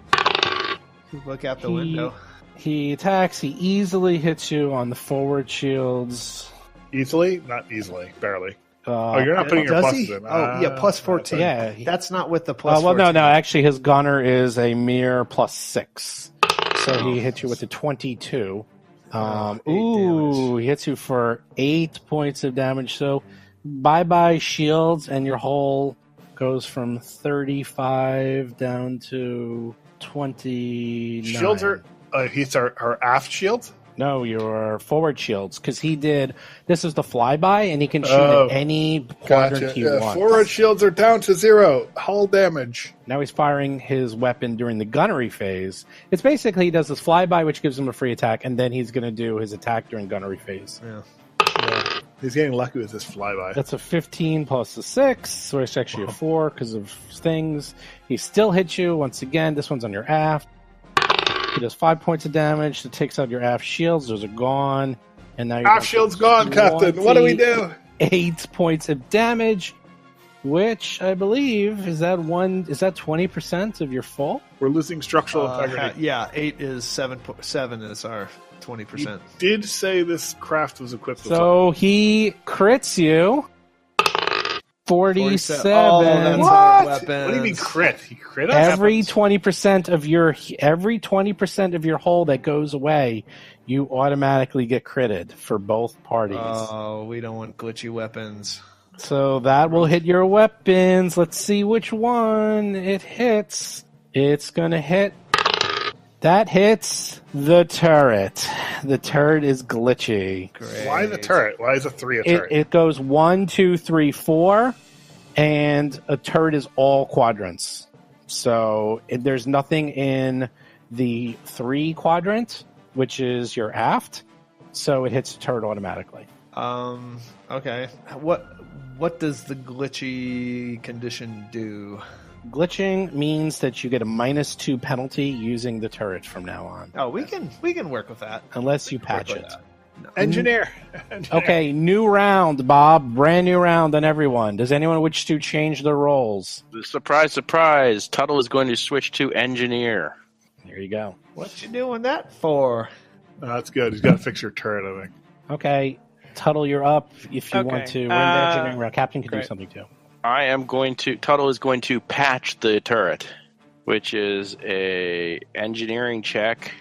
look out the window. He attacks. He easily hits you on the forward shields. Easily? Not easily. Barely. Oh, you're not putting your Does pluses he? in. Oh, yeah, plus 14. Yeah. That's not with the plus Well, 14. no. Actually, his gunner is a mere +6, so he hits you with a 22. 8 He hits you for 8 points of damage. So, bye shields, and your hull goes from 35 down to 29. Shields are. He's our aft shield? No, your forward shields, because he did. This is the flyby, and he can shoot Oh, at any quadrant he wants. Forward shields are down to 0. Hull damage. Now he's firing his weapon during the gunnery phase. It's basically he does this flyby, which gives him a free attack, and then he's going to do his attack during gunnery phase. Yeah. He's getting lucky with this flyby. That's a 15 plus a 6, so it's actually a 4 because of things. He still hits you once again. This one's on your aft. He does 5 points of damage. It takes out your aft shields. Those are gone. And now your Aft shield's gone, Captain. What do we do? 8 points of damage, which I believe is that 20% of your full? We're losing structural integrity. Yeah, 8 is 7 is our 20%. You did say this craft was equipped with So he crits you. 47. Oh, that's what? our weapons. What do you mean crit? He crit us? Every 20% of your hull that goes away, you automatically get critted for both parties. Oh, we don't want glitchy weapons. So that will hit your weapons. Let's see which one it hits. It's gonna hit. That hits the turret. The turret is glitchy. Great. Why the turret? Why is a 3 a turret? It goes 1, 2, 3, 4, and a turret is all quadrants. So there's nothing in the 3 quadrant, which is your aft. So it hits the turret automatically. Okay. What does the glitchy condition do? Glitching means that you get a -2 penalty using the turret from now on, Oh, we can work with that. unless you patch Work with it. that. No. Engineer. Okay, new round, Bob. Brand new round on everyone. Does anyone wish to change their roles? Surprise, surprise! Tuttle is going to switch to engineer. There you go. What you doing that for? Oh, that's good. He's got to fix your turret, I think. Okay, Tuttle, you're up. If you Okay, want to, we're in the engineering round. Captain can do great. something too. Tuttle is going to patch the turret, which is a engineering check.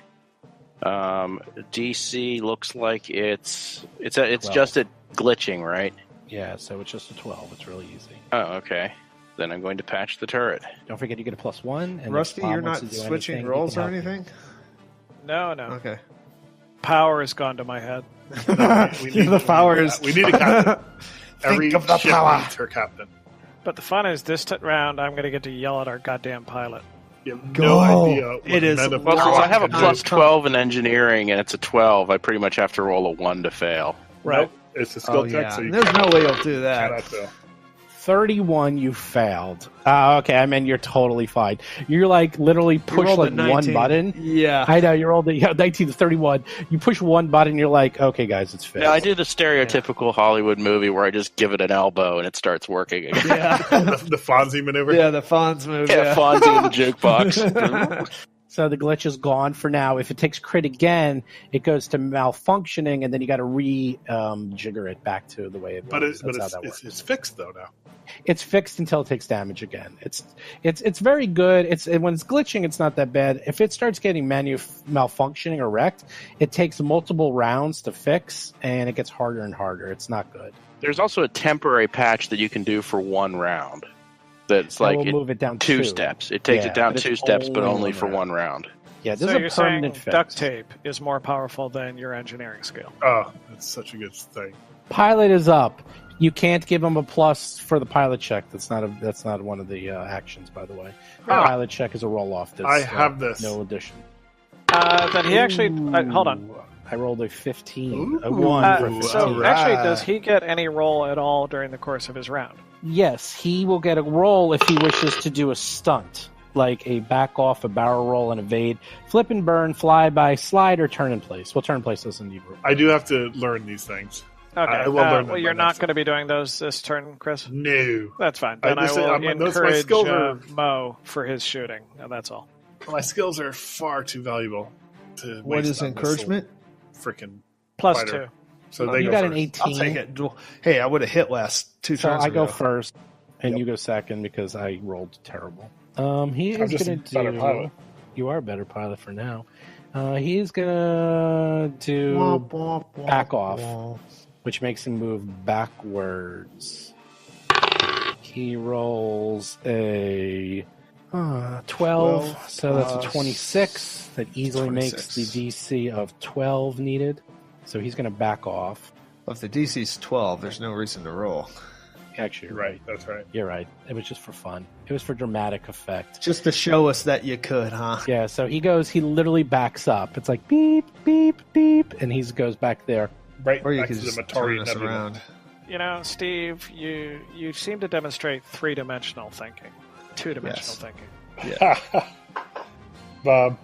DC looks like it's just a glitching, right? Yeah, so it's just a 12. It's really easy. Oh, okay. Then I'm going to patch the turret. Don't forget you get a +1. And Rusty, if Bob you're wants not to do switching anything, he roles can or help you. anything? No. Okay. Power has gone to my head. The powers. We need a captain. Every of the ship power. needs her captain. But the fun is this round, I'm going to get to yell at our goddamn pilot. You have Go. no idea. What It is- men of Well, since power I have a can plus do. 12 in engineering and it's a 12, I pretty much have to roll a 1 to fail. Nope. It's a skill Oh, check, yeah. so you There's no way you'll do cannot that. fail. 31, you failed. Okay, I mean, you're totally fine. You're like literally push like one button. Yeah. I know, you're rolled 19 to 31. You push one button, you're like, okay, guys, it's fixed. Yeah, I did a stereotypical Hollywood movie where I just give it an elbow and it starts working again. Yeah. the Fonzie maneuver. Yeah, the Fonz move. Yeah, Fonzie in the jukebox. So the glitch is gone for now. If it takes crit again, it goes to malfunctioning, and then you got to jigger it back to the way it was. It's fixed though now. It's fixed until it takes damage again. It's very good. When it's glitching, it's not that bad. If it starts getting malfunctioning or wrecked, it takes multiple rounds to fix, and it gets harder and harder. It's not good. There's also a temporary patch that you can do for 1 round. That's like move it down 2 steps. It takes it down 2 steps, but only for 1 round. Yeah, this so is you're a permanent saying fix. duct tape is more powerful than your engineering skill. Oh, that's such a good thing. Pilot is up. You can't give him a plus for the pilot check. That's not one of the actions, by the way. The pilot check is a roll off. I have this. No addition. Then he actually hold on. I rolled a 15. Ooh. A 1 for 15. So actually, does he get any roll at all during the course of his round? Yes, he will get a roll if he wishes to do a stunt, like a back off, a barrel roll, and evade, flip and burn, fly by, slide, or turn in place. Well, turn in place doesn't need roll. I do have to learn these things. Okay. I will learn them well, you're by not next going to be doing those this turn, Chris? No. That's fine. Then I will encourage Mo for his shooting. And that's all. My skills are far too valuable to What waste is on encouragement? Freaking Plus fighter. 2. So they You go got first. an 18. I'll take it. Hey, I would have hit last 2 So turns I go ago. first, and Yep. you go second because I rolled terrible. He I'm is just going a to better do. pilot. You are a better pilot for now. He's going to do back off, which makes him move backwards. He rolls a 12, so that's a 26. That easily makes the 26. DC of 12 needed. So he's going to back off. If the DC's 12, there's no reason to roll. Actually, you're Right, that's right. You're right. It was just for fun. It was for dramatic effect. Just to show us that you could, huh? Yeah, so he literally backs up. It's like beep, beep, beep, and he goes back there. Right Or you back could to just the turn Matari us Nebula. around. You know, Steve, you seem to demonstrate 3-dimensional thinking. 2-dimensional Yes. thinking. Bob,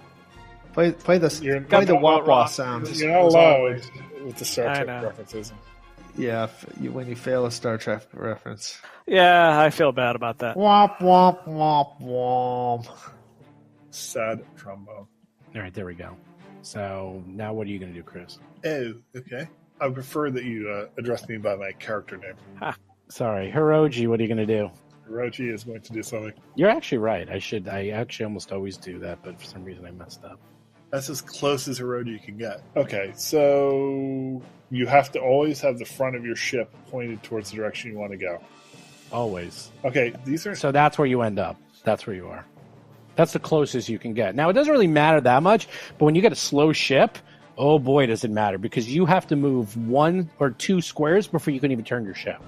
Play the You're wah wah wrong. sound. you're not allowed with the Star I Trek know. references. Yeah, when you fail a Star Trek reference. Yeah, I feel bad about that. Womp womp womp womp. Sad trombone. All right, there we go. So now what are you going to do, Chris? Oh, okay. I prefer that you address me by my character name. Sorry, Hiroji, what are you going to do? Hiroji is going to do something. You're actually right. I actually almost always do that, but for some reason I messed up. That's as close as Hiroji can get. Okay, so you have to always have the front of your ship pointed towards the direction you want to go. Always. Okay, these are... So that's where you end up. That's where you are. That's the closest you can get. Now, it doesn't really matter that much, but when you get a slow ship, oh boy, does it matter, because you have to move 1 or 2 squares before you can even turn your ship.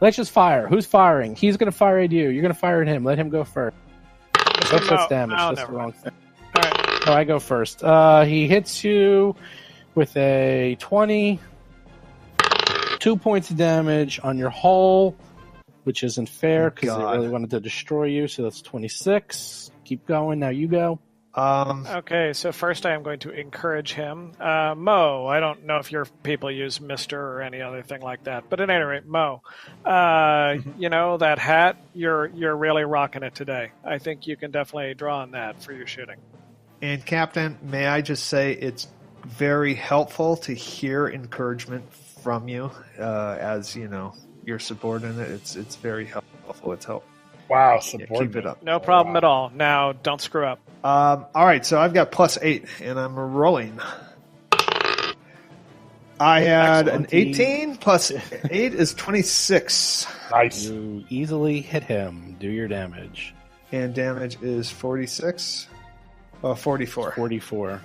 Let's just fire. Who's firing? He's going to fire at you. You're going to fire at him. Let him go first. That's damage. That's the wrong thing. All right. Oh, I go first. He hits you with a 20. 2 points of damage on your hull, which isn't fair because they God. really wanted to destroy you. So that's 26. Keep going. Now you go. Okay, so first I am going to encourage him. Mo, I don't know if your people use Mr. or any other thing like that, but at any rate, Mo, you know, that hat, you're really rocking it today. I think you can definitely draw on that for your shooting. And Captain, may I just say it's very helpful to hear encouragement from you, as you know, your subordinate. It's very helpful. It's helpful. Wow, Yeah, subordinate. keep it up. No problem at all. Now, don't screw up. All right, so I've got +8, and I'm rolling. I had Excellent. an 18 plus 8 is 26, Nice. You easily hit him. Do your damage. and damage is 46. 44. 44.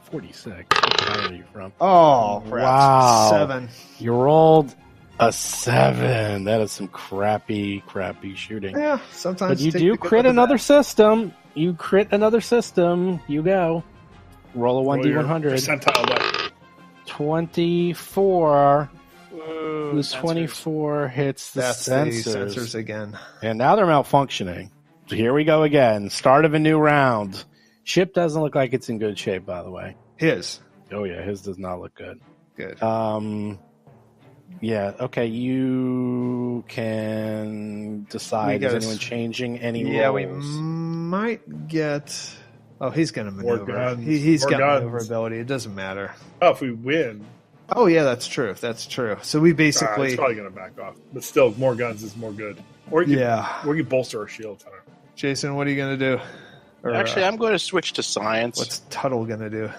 46. What planet are you from? Oh, crap. Wow. 7. You rolled a 7. That is some crappy shooting. Yeah, sometimes. But you take do the good crit with the another bad. system. You crit another system. You go. Roll a Roll your 1d100. Percentile die. 24. Ooh, The sensors. 24 hits the That's sensors. the sensors again. And now they're malfunctioning. So here we go again. Start of a new round. Ship doesn't look like it's in good shape, by the way. His. Oh, yeah, his does not look good. Good. Yeah, okay, you can decide. Is anyone changing any Yeah, roles? we might get... Oh, he's going to More maneuver. guns. He's More got guns. maneuverability. It doesn't matter. Oh, if we win, Oh, yeah, that's true. That's true. So we basically... it's probably going to back off. But still, more guns is more good. Or you can bolster our shields. I don't know. Jason, what are you going to do? Or, Actually, I'm going to switch to science. what's Tuttle going to do?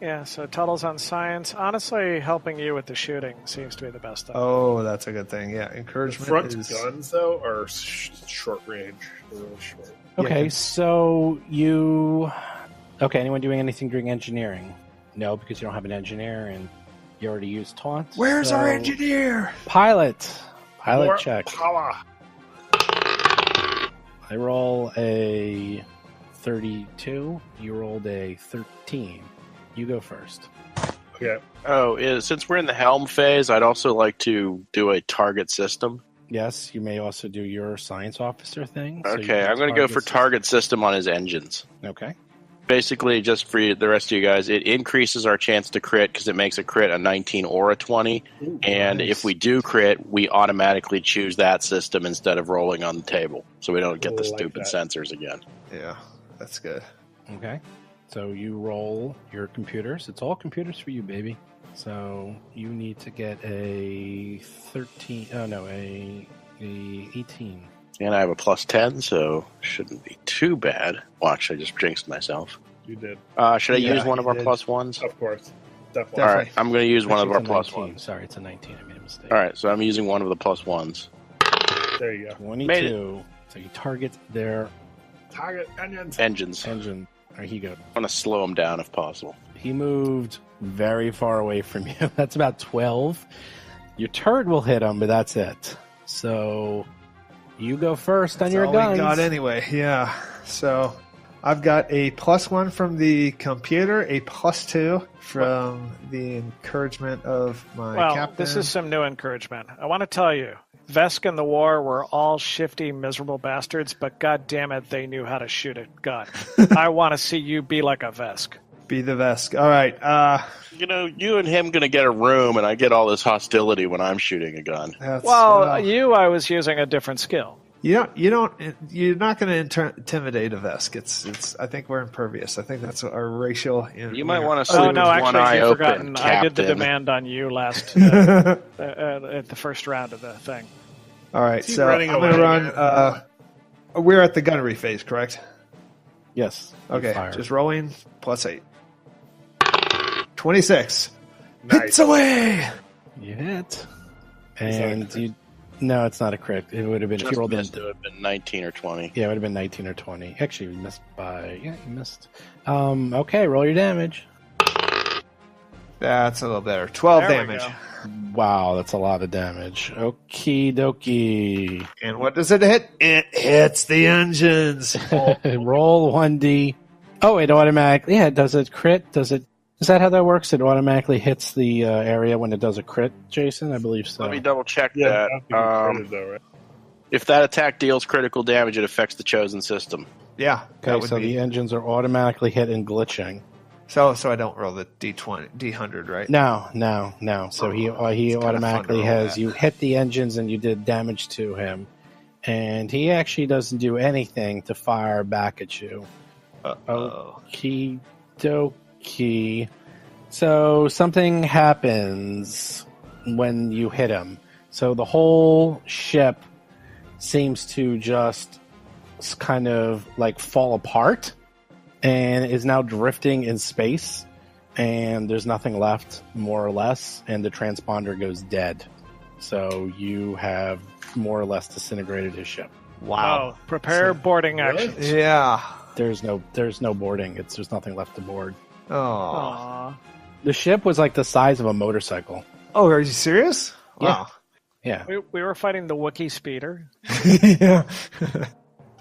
Yeah, so Tuttle's on science. Honestly, helping you with the shooting seems to be the best thing. Oh, that's a good thing. Yeah, The encouragement front is... guns, though, are short range. They're really short. Okay, Yeah. so you... Okay, anyone doing anything during engineering? No, because you don't have an engineer, and you already used taunt. Where's so- our engineer? Pilot More check. power. I roll a 32. You rolled a 13. You go first. Okay. Since we're in the helm phase, I'd also like to do a target system. Yes, you may also do your science officer thing. so you Okay, can I'm going to go for system. target system on his engines. Okay. Basically, just for the rest of you guys, it increases our chance to crit because it makes a crit a 19 or a 20. Ooh, And nice. if we do crit, we automatically choose that system instead of rolling on the table. So we don't get the Like stupid that. sensors again. Yeah, that's good. Okay. So you roll your computers. It's all computers for you, baby. So you need to get a 13. Oh, no, a 18. And I have a plus 10, so shouldn't be too bad. Watch, I just jinxed myself. You did. Should I Yeah, use one of you our did. plus ones? Of course. Definitely. All right, I'm going to use one of Actually, our it's a plus 19. ones. Sorry, it's a 19. I made a mistake. All right, so I'm using one of the plus ones. There you go. 22. So you target their Target engines. Engines. engine. There he goes. I want to slow him down if possible. He moved very far away from you. That's about 12. Your turret will hit him, but that's it. So you go first on That's your all guns. we got anyway. Yeah. So I've got a +1 from the computer, a +2 from the encouragement of my Well, captain. this is some new encouragement. I want to tell you, Vesk and the War were all shifty, miserable bastards, but god damn it, they knew how to shoot a gun. I want to see you be like a Vesk. Be the Vesk. All right. You know, you and him going to get a room, and I get all this hostility when I'm shooting a gun. That's, Well, well, I was using a different skill. you're not going to intimidate a Vesk. It's. I think we're impervious. I think that's our racial. You might want to Oh, sleep no, with one actually, eye you've open, forgotten. I did the Captain. demand on you last at the first round of the thing. All right. Keep So I'm running going to away, run. We're at the gunnery phase, correct? Yes. you Okay. fire. Just rolling +8. 26. Nice. Hits away. You hit. Is that a And crit? you. No, it's not a crit. It would have been if Just you rolled in. missed, it would have been 19 or 20. Yeah, it would have been 19 or 20. Actually, you missed by. Yeah, you missed. Okay, roll your damage. That's a little better. 12 There we damage. go. Wow, that's a lot of damage. Okie dokie. And what does it hit? It hits the engines. Roll 1d. Oh, it automatically. Yeah, does it crit? Does it? Is that how that works? It automatically hits the area when it does a crit, Jason? I believe so. Let me double check Yeah, that. not to be credit, though, right? If that attack deals critical damage, it affects the chosen system. Yeah. Okay, that would so be. the engines are automatically hit and glitching. So I don't roll the D100, right? No. So he It's kinda fun automatically to roll has that. you hit the engines and you did damage to him, and he actually doesn't do anything to fire back at you. Uh-oh. Okie dokie. So something happens when you hit him. So the whole ship seems to just kind of like fall apart and is now drifting in space. And there's nothing left, more or less. And the transponder goes dead. So you have more or less disintegrated his ship. Wow. Oh, prepare boarding Really? actions. Yeah. There's no boarding. There's nothing left to board. Oh. Aw. The ship was like the size of a motorcycle. Oh, are you serious? Wow. Yeah. We were fighting the Wookiee speeder. Yeah.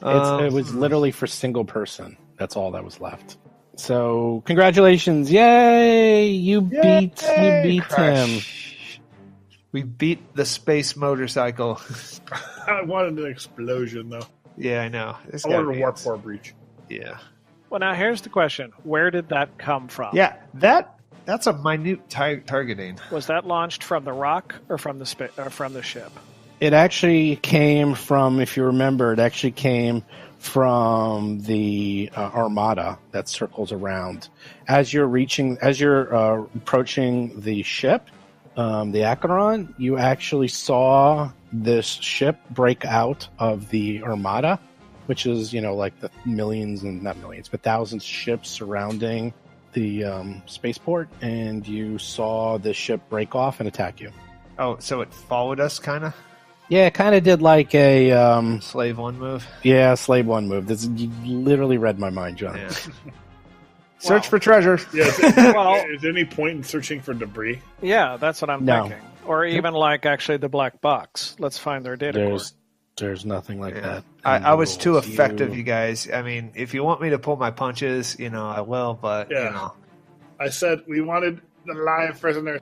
It was literally for single person. That's all that was left. So, congratulations. Yay! You beat him. Crash. We beat the space motorcycle. I wanted an explosion, though. Yeah, I know. I wanted a warp core breach. Yeah. Well, now here's the question: where did that come from? Yeah, that's a minute targeting. Was that launched from the rock or from the ship? It actually came from, if you remember, from the armada that circles around. As you're approaching the ship, the Acheron, you actually saw this ship break out of the armada, which is, like the thousands of ships surrounding the spaceport, and you saw the ship break off and attack you. Oh, so it followed us, kind of? Yeah, it kind of did like a... Slave 1 move? Yeah, Slave 1 move. You literally read my mind, John. Yeah. Search for treasure. Yeah, is there any point in searching for debris? Yeah, that's what I'm thinking. Or even actually the black box. Let's find their data core. There's nothing like that. I was too effective, you guys. I mean, if you want me to pull my punches, I will, but, I said we wanted the live prisoner.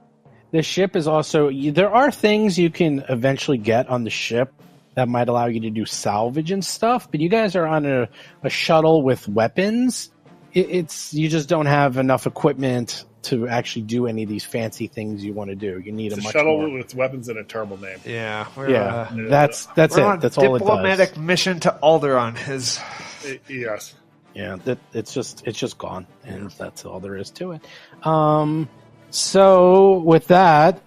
The ship is also... There are things you can eventually get on the ship that might allow you to do salvage and stuff, but you guys are on a shuttle with weapons. You just don't have enough equipment to actually do any of these fancy things you want to do. You need a much shuttle more... with weapons and a terrible name. Yeah. That's it. That's all it does. Diplomatic mission to Alderaan. Yes. Yeah, it's just gone, and that's all there is to it. So with that,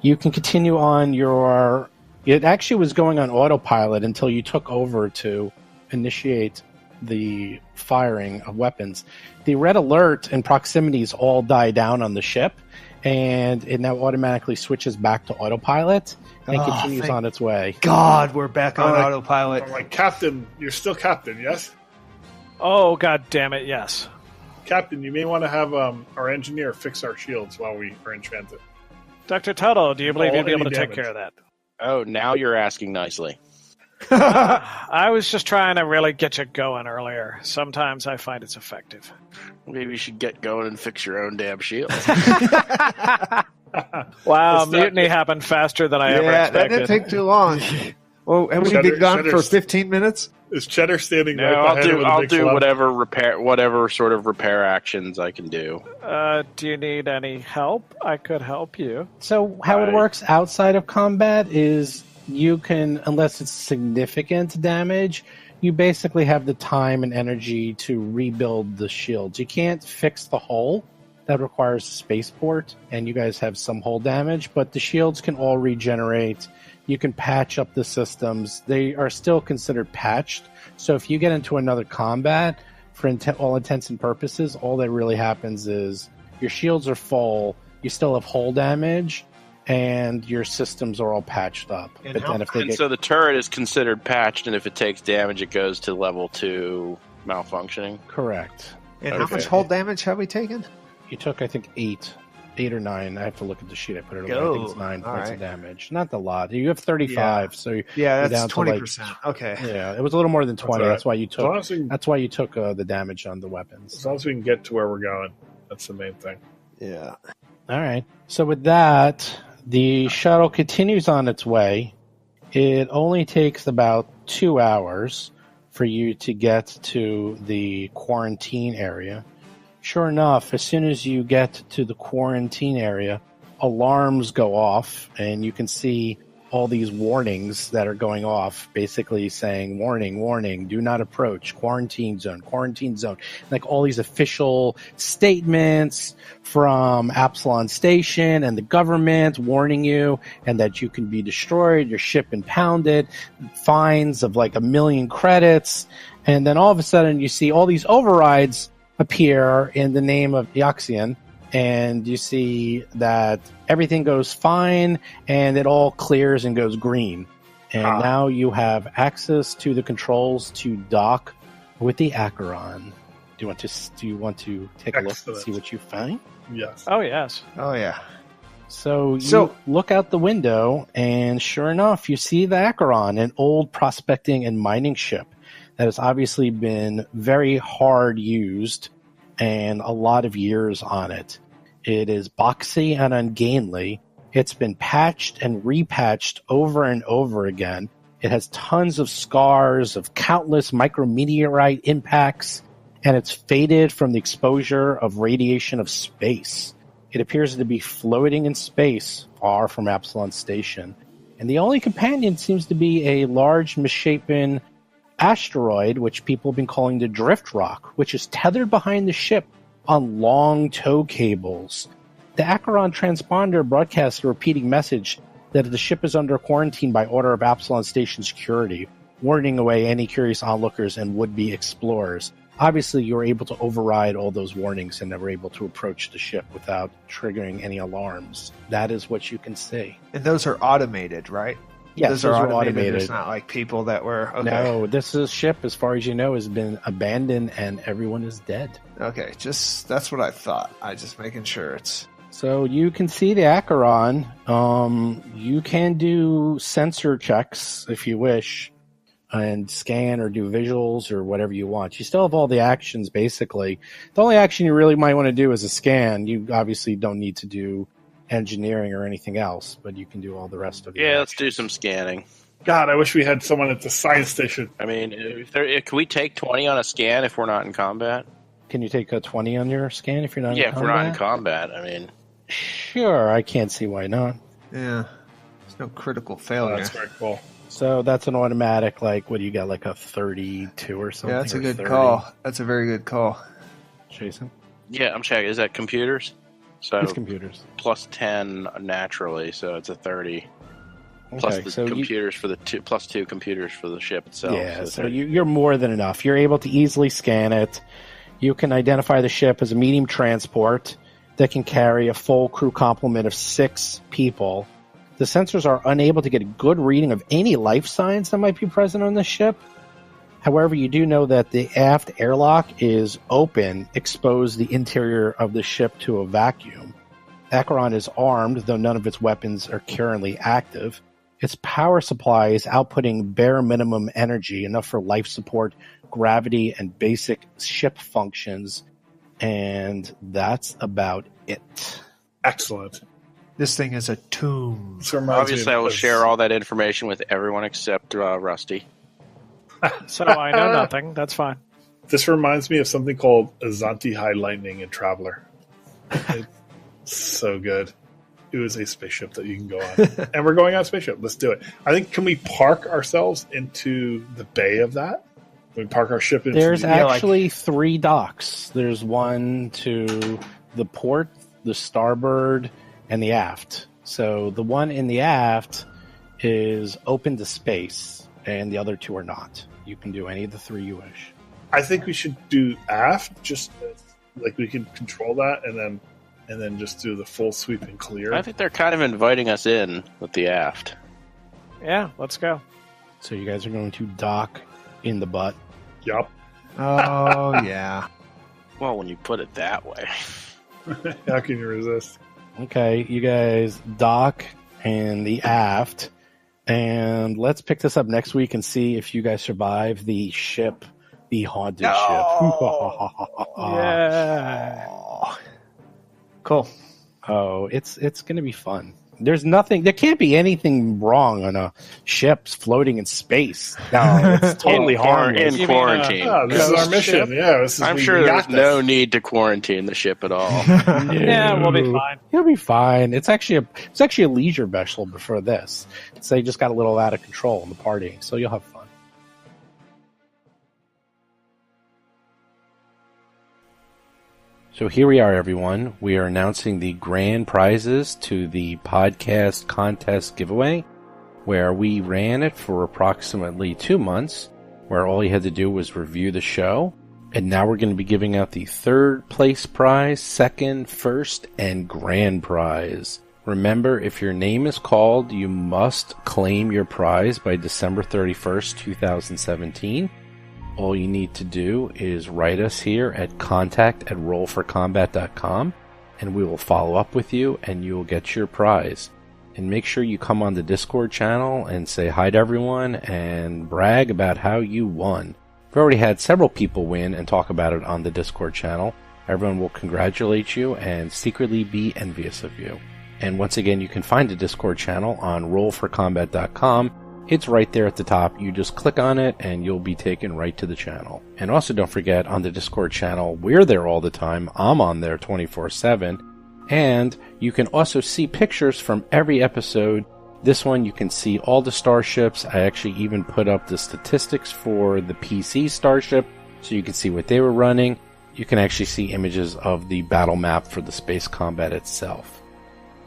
you can continue on your... It actually was going on autopilot until you took over to initiate the firing of weapons. The red alert and proximities all die down on the ship, and it now automatically switches back to autopilot and continues on its way. God, we're back on autopilot. I'm like, Captain, you're still Captain, yes? Oh, God damn it, yes. Captain, you may want to have our engineer fix our shields while we are in transit. Dr. Tuttle, do you believe you'd be able to take care of that? Oh, now you're asking nicely. I was just trying to really get you going earlier. Sometimes I find it's effective. Maybe you should get going and fix your own damn shield. Wow, mutiny happened faster than I ever expected. That didn't take too long. Well, have we been gone for 15 minutes? Is Cheddar standing no, right behind I'll do whatever sort of repair actions I can do. Do you need any help? I could help you. So how it works outside of combat is you can, unless it's significant damage, you basically have the time and energy to rebuild the shields. You can't fix the hull. That requires a spaceport, and you guys have some hull damage, but the shields can all regenerate. You can patch up the systems. They are still considered patched. So if you get into another combat, for all intents and purposes, all that really happens is your shields are full, you still have hull damage, and your systems are all patched up. So the turret is considered patched, and if it takes damage, it goes to level 2 malfunctioning? Correct. And how much hull damage have we taken? You took, I think, 8 or 9. I have to look at the sheet. I put it away. I think it's 9 points of damage. Not a lot. You have 35, so that's down 20%. Okay. Yeah, it was a little more than 20. That's why you took. That's why you took the damage on the weapons. As long as we can get to where we're going, that's the main thing. Yeah. All right. So with that, the shuttle continues on its way. It only takes about 2 hours for you to get to the quarantine area. Sure enough, as soon as you get to the quarantine area, alarms go off, and you can see all these warnings that are going off, basically saying, warning, warning, do not approach, quarantine zone, like all these official statements from Absalom Station and the government warning you, and that you can be destroyed, your ship impounded, fines of like 1 million credits, and then all of a sudden you see all these overrides appear in the name of Acheron, and you see that everything goes fine and it all clears and goes green. And now you have access to the controls to dock with the Acheron. Do you want to take a look and see what you find? Yes. Oh, yes. Oh, yeah. So you look out the window, and sure enough, you see the Acheron, an old prospecting and mining ship that has obviously been very hard used and a lot of years on it. It is boxy and ungainly. It's been patched and repatched over and over again. It has tons of scars of countless micrometeorite impacts, and it's faded from the exposure of radiation of space. It appears to be floating in space far from Absalom Station. And the only companion seems to be a large misshapen asteroid, which people have been calling the Drift Rock, which is tethered behind the ship on long tow cables. The Acheron transponder broadcasts a repeating message that the ship is under quarantine by order of Absalom Station security, warning away any curious onlookers and would-be explorers. Obviously, you were able to override all those warnings and were able to approach the ship without triggering any alarms. That is what you can see. And those are automated, right? Yes, those are automated. It's not like people that were... Okay. No, this is ship, as far as you know, has been abandoned and everyone is dead. Okay, that's what I thought. I just making sure it's... So you can see the Acheron. You can do sensor checks if you wish, and scan or do visuals or whatever you want. You still have all the actions, basically. The only action you really might want to do is a scan. You obviously don't need to do engineering or anything else, but you can do all the rest of it. Yeah, let's do some scanning. God, I wish we had someone at the science station. I mean, can we take 20 on a scan if we're not in combat? Can you take a 20 on your scan if you're not in combat? Yeah, if we're not in combat, I mean... Sure, I can't see why not. Yeah, there's no critical failure. That's very cool. So that's an automatic, like, what do you got, like a 32 or something? Yeah, that's a good 30? call. That's a very good call. Jason? Yeah, I'm checking. Is that computers? So It's computers. plus 10 naturally, so it's a 30. Okay, Plus the so computers for the plus 2 computers for the ship itself. Yeah, so 30. you're more than enough. You're able to easily scan it. You can identify the ship as a medium transport that can carry a full crew complement of 6 people. The sensors are unable to get a good reading of any life signs that might be present on the ship. However, you do know that the aft airlock is open, expose the interior of the ship to a vacuum. Acheron is armed, though none of its weapons are currently active. Its power supply is outputting bare minimum energy, enough for life support, gravity, and basic ship functions. And that's about it. Excellent. This thing is a tomb. Obviously, I will share all that information with everyone except Rusty. So I know nothing. That's fine. This reminds me of something called Azanti High Lightning in Traveler. It's so good. It was a spaceship that you can go on. And we're going on a spaceship. Let's do it. I think, can we park ourselves into the bay of that? Can we park our ship into There's actually 3 docks. There's one to the port, the starboard, and the aft. So the one in the aft is open to space, and the other 2 are not. You can do any of the 3 you wish. I think we should do aft, just like we can control that, and then just do the full sweep and clear. I think they're kind of inviting us in with the aft. Yeah, let's go. So you guys are going to dock in the butt. Yup. Oh, yeah. Well, when you put it that way. How can you resist? Okay, you guys dock in the aft, and let's pick this up next week and see if you guys survive the ship, the haunted ship. Yeah. Cool. Oh, it's going to be fun. There can't be anything wrong on a ship floating in space. No, it's totally harmless. In quarantine. This is our mission. Yeah, I'm sure there's no need to quarantine the ship at all. Yeah, we'll be fine. You'll be fine. It's actually a leisure vessel before this. So they just got a little out of control in the party, so you'll have fun. So here we are, everyone. We are announcing the grand prizes to the podcast contest giveaway, where we ran it for approximately 2 months, where all you had to do was review the show. And now we're going to be giving out the 3rd place prize, 2nd, 1st, and grand prize. Remember, if your name is called, you must claim your prize by December 31st, 2017. All you need to do is write us here at contact@rollforcombat.com, and we will follow up with you, and you will get your prize. And make sure you come on the Discord channel and say hi to everyone and brag about how you won. We've already had several people win and talk about it on the Discord channel, Everyone will congratulate you and secretly be envious of you. And once again, you can find the Discord channel on rollforcombat.com. It's right there at the top. You just click on it and you'll be taken right to the channel. And also don't forget, on the Discord channel, we're there all the time. I'm on there 24/7. And you can also see pictures from every episode. This one, you can see all the starships. I actually even put up the statistics for the PC Starship, so you can see what they were running. You can actually see images of the battle map for the space combat itself.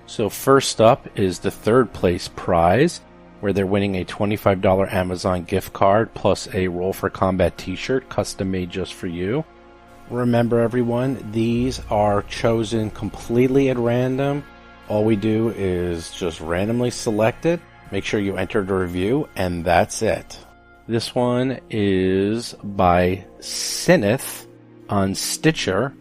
So first up is the third place prize, where they're winning a $25 Amazon gift card plus a Roll for Combat t-shirt custom made just for you. Remember everyone, these are chosen completely at random. All we do is just randomly select it, make sure you enter the review, and that's it. This one is by Sinith on Stitcher.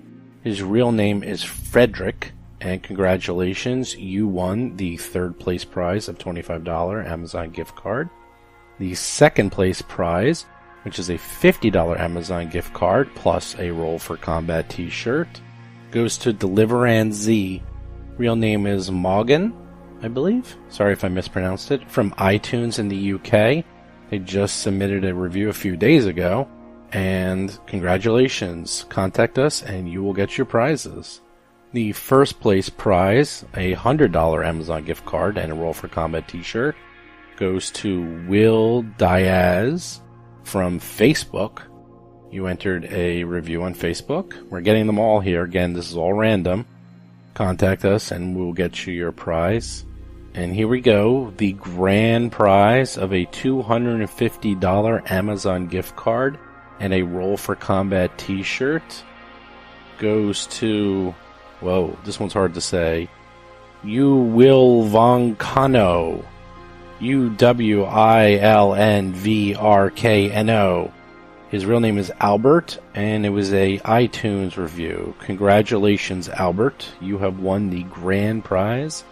His real name is Frederick, and congratulations, you won the third place prize of $25 Amazon gift card. The second place prize, which is a $50 Amazon gift card plus a Roll for Combat t-shirt, goes to Deliveran Z. Real name is Morgan, I believe. Sorry if I mispronounced it. From iTunes in the UK. They just submitted a review a few days ago. And congratulations. Contact us and you will get your prizes. The first place prize, a $100 Amazon gift card and a Roll for Combat t-shirt, goes to Will Diaz from Facebook. You entered a review on Facebook. We're getting them all here. Again, this is all random. Contact us and we'll get you your prize. And here we go. The grand prize of a $250 Amazon gift card and a Roll for Combat t-shirt goes to, whoa, this one's hard to say, Will Vonkano. UWILNVRKNO. His real name is Albert, and it was a iTunes review. Congratulations, Albert. You have won the grand prize,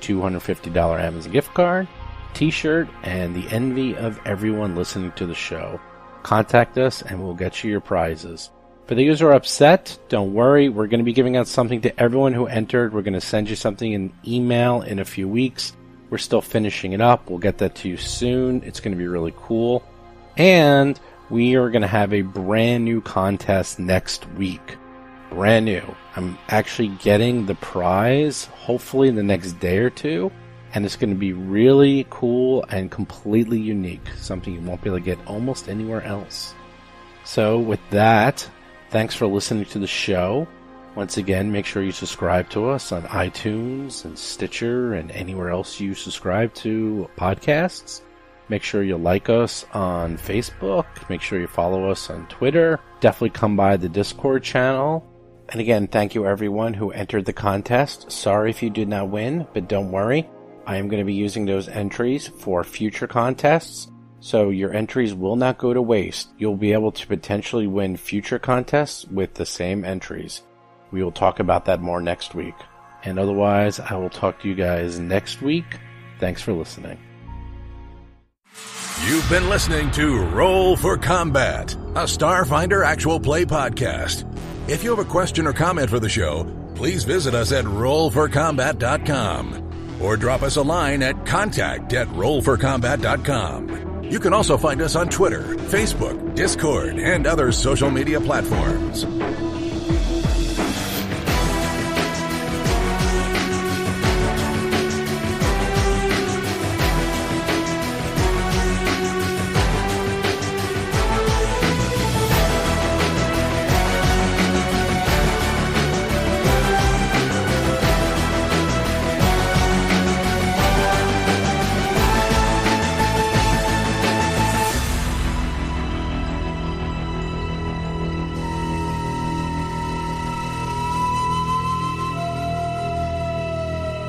$250 Amazon gift card, t-shirt, and the envy of everyone listening to the show. Contact us, and we'll get you your prizes. For those who are upset, don't worry. We're going to be giving out something to everyone who entered. We're going to send you something in email in a few weeks. We're still finishing it up. We'll get that to you soon. It's going to be really cool. And we are going to have a brand new contest next week. Brand new. I'm actually getting the prize hopefully in the next day or two. And it's going to be really cool and completely unique. Something you won't be able to get almost anywhere else. So with that, thanks for listening to the show. Once again, make sure you subscribe to us on iTunes and Stitcher and anywhere else you subscribe to podcasts. Make sure you like us on Facebook. Make sure you follow us on Twitter. Definitely come by the Discord channel. And again, thank you everyone who entered the contest. Sorry if you did not win, but don't worry. I am going to be using those entries for future contests. So your entries will not go to waste. You'll be able to potentially win future contests with the same entries. We will talk about that more next week. And otherwise, I will talk to you guys next week. Thanks for listening. You've been listening to Roll for Combat, a Starfinder actual play podcast. If you have a question or comment for the show, please visit us at rollforcombat.com or drop us a line at contact@rollforcombat.com. You can also find us on Twitter, Facebook, Discord, and other social media platforms.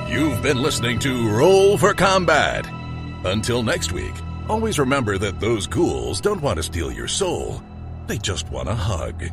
You've been listening to Roll for Combat. Until next week, always remember that those ghouls don't want to steal your soul. They just want a hug.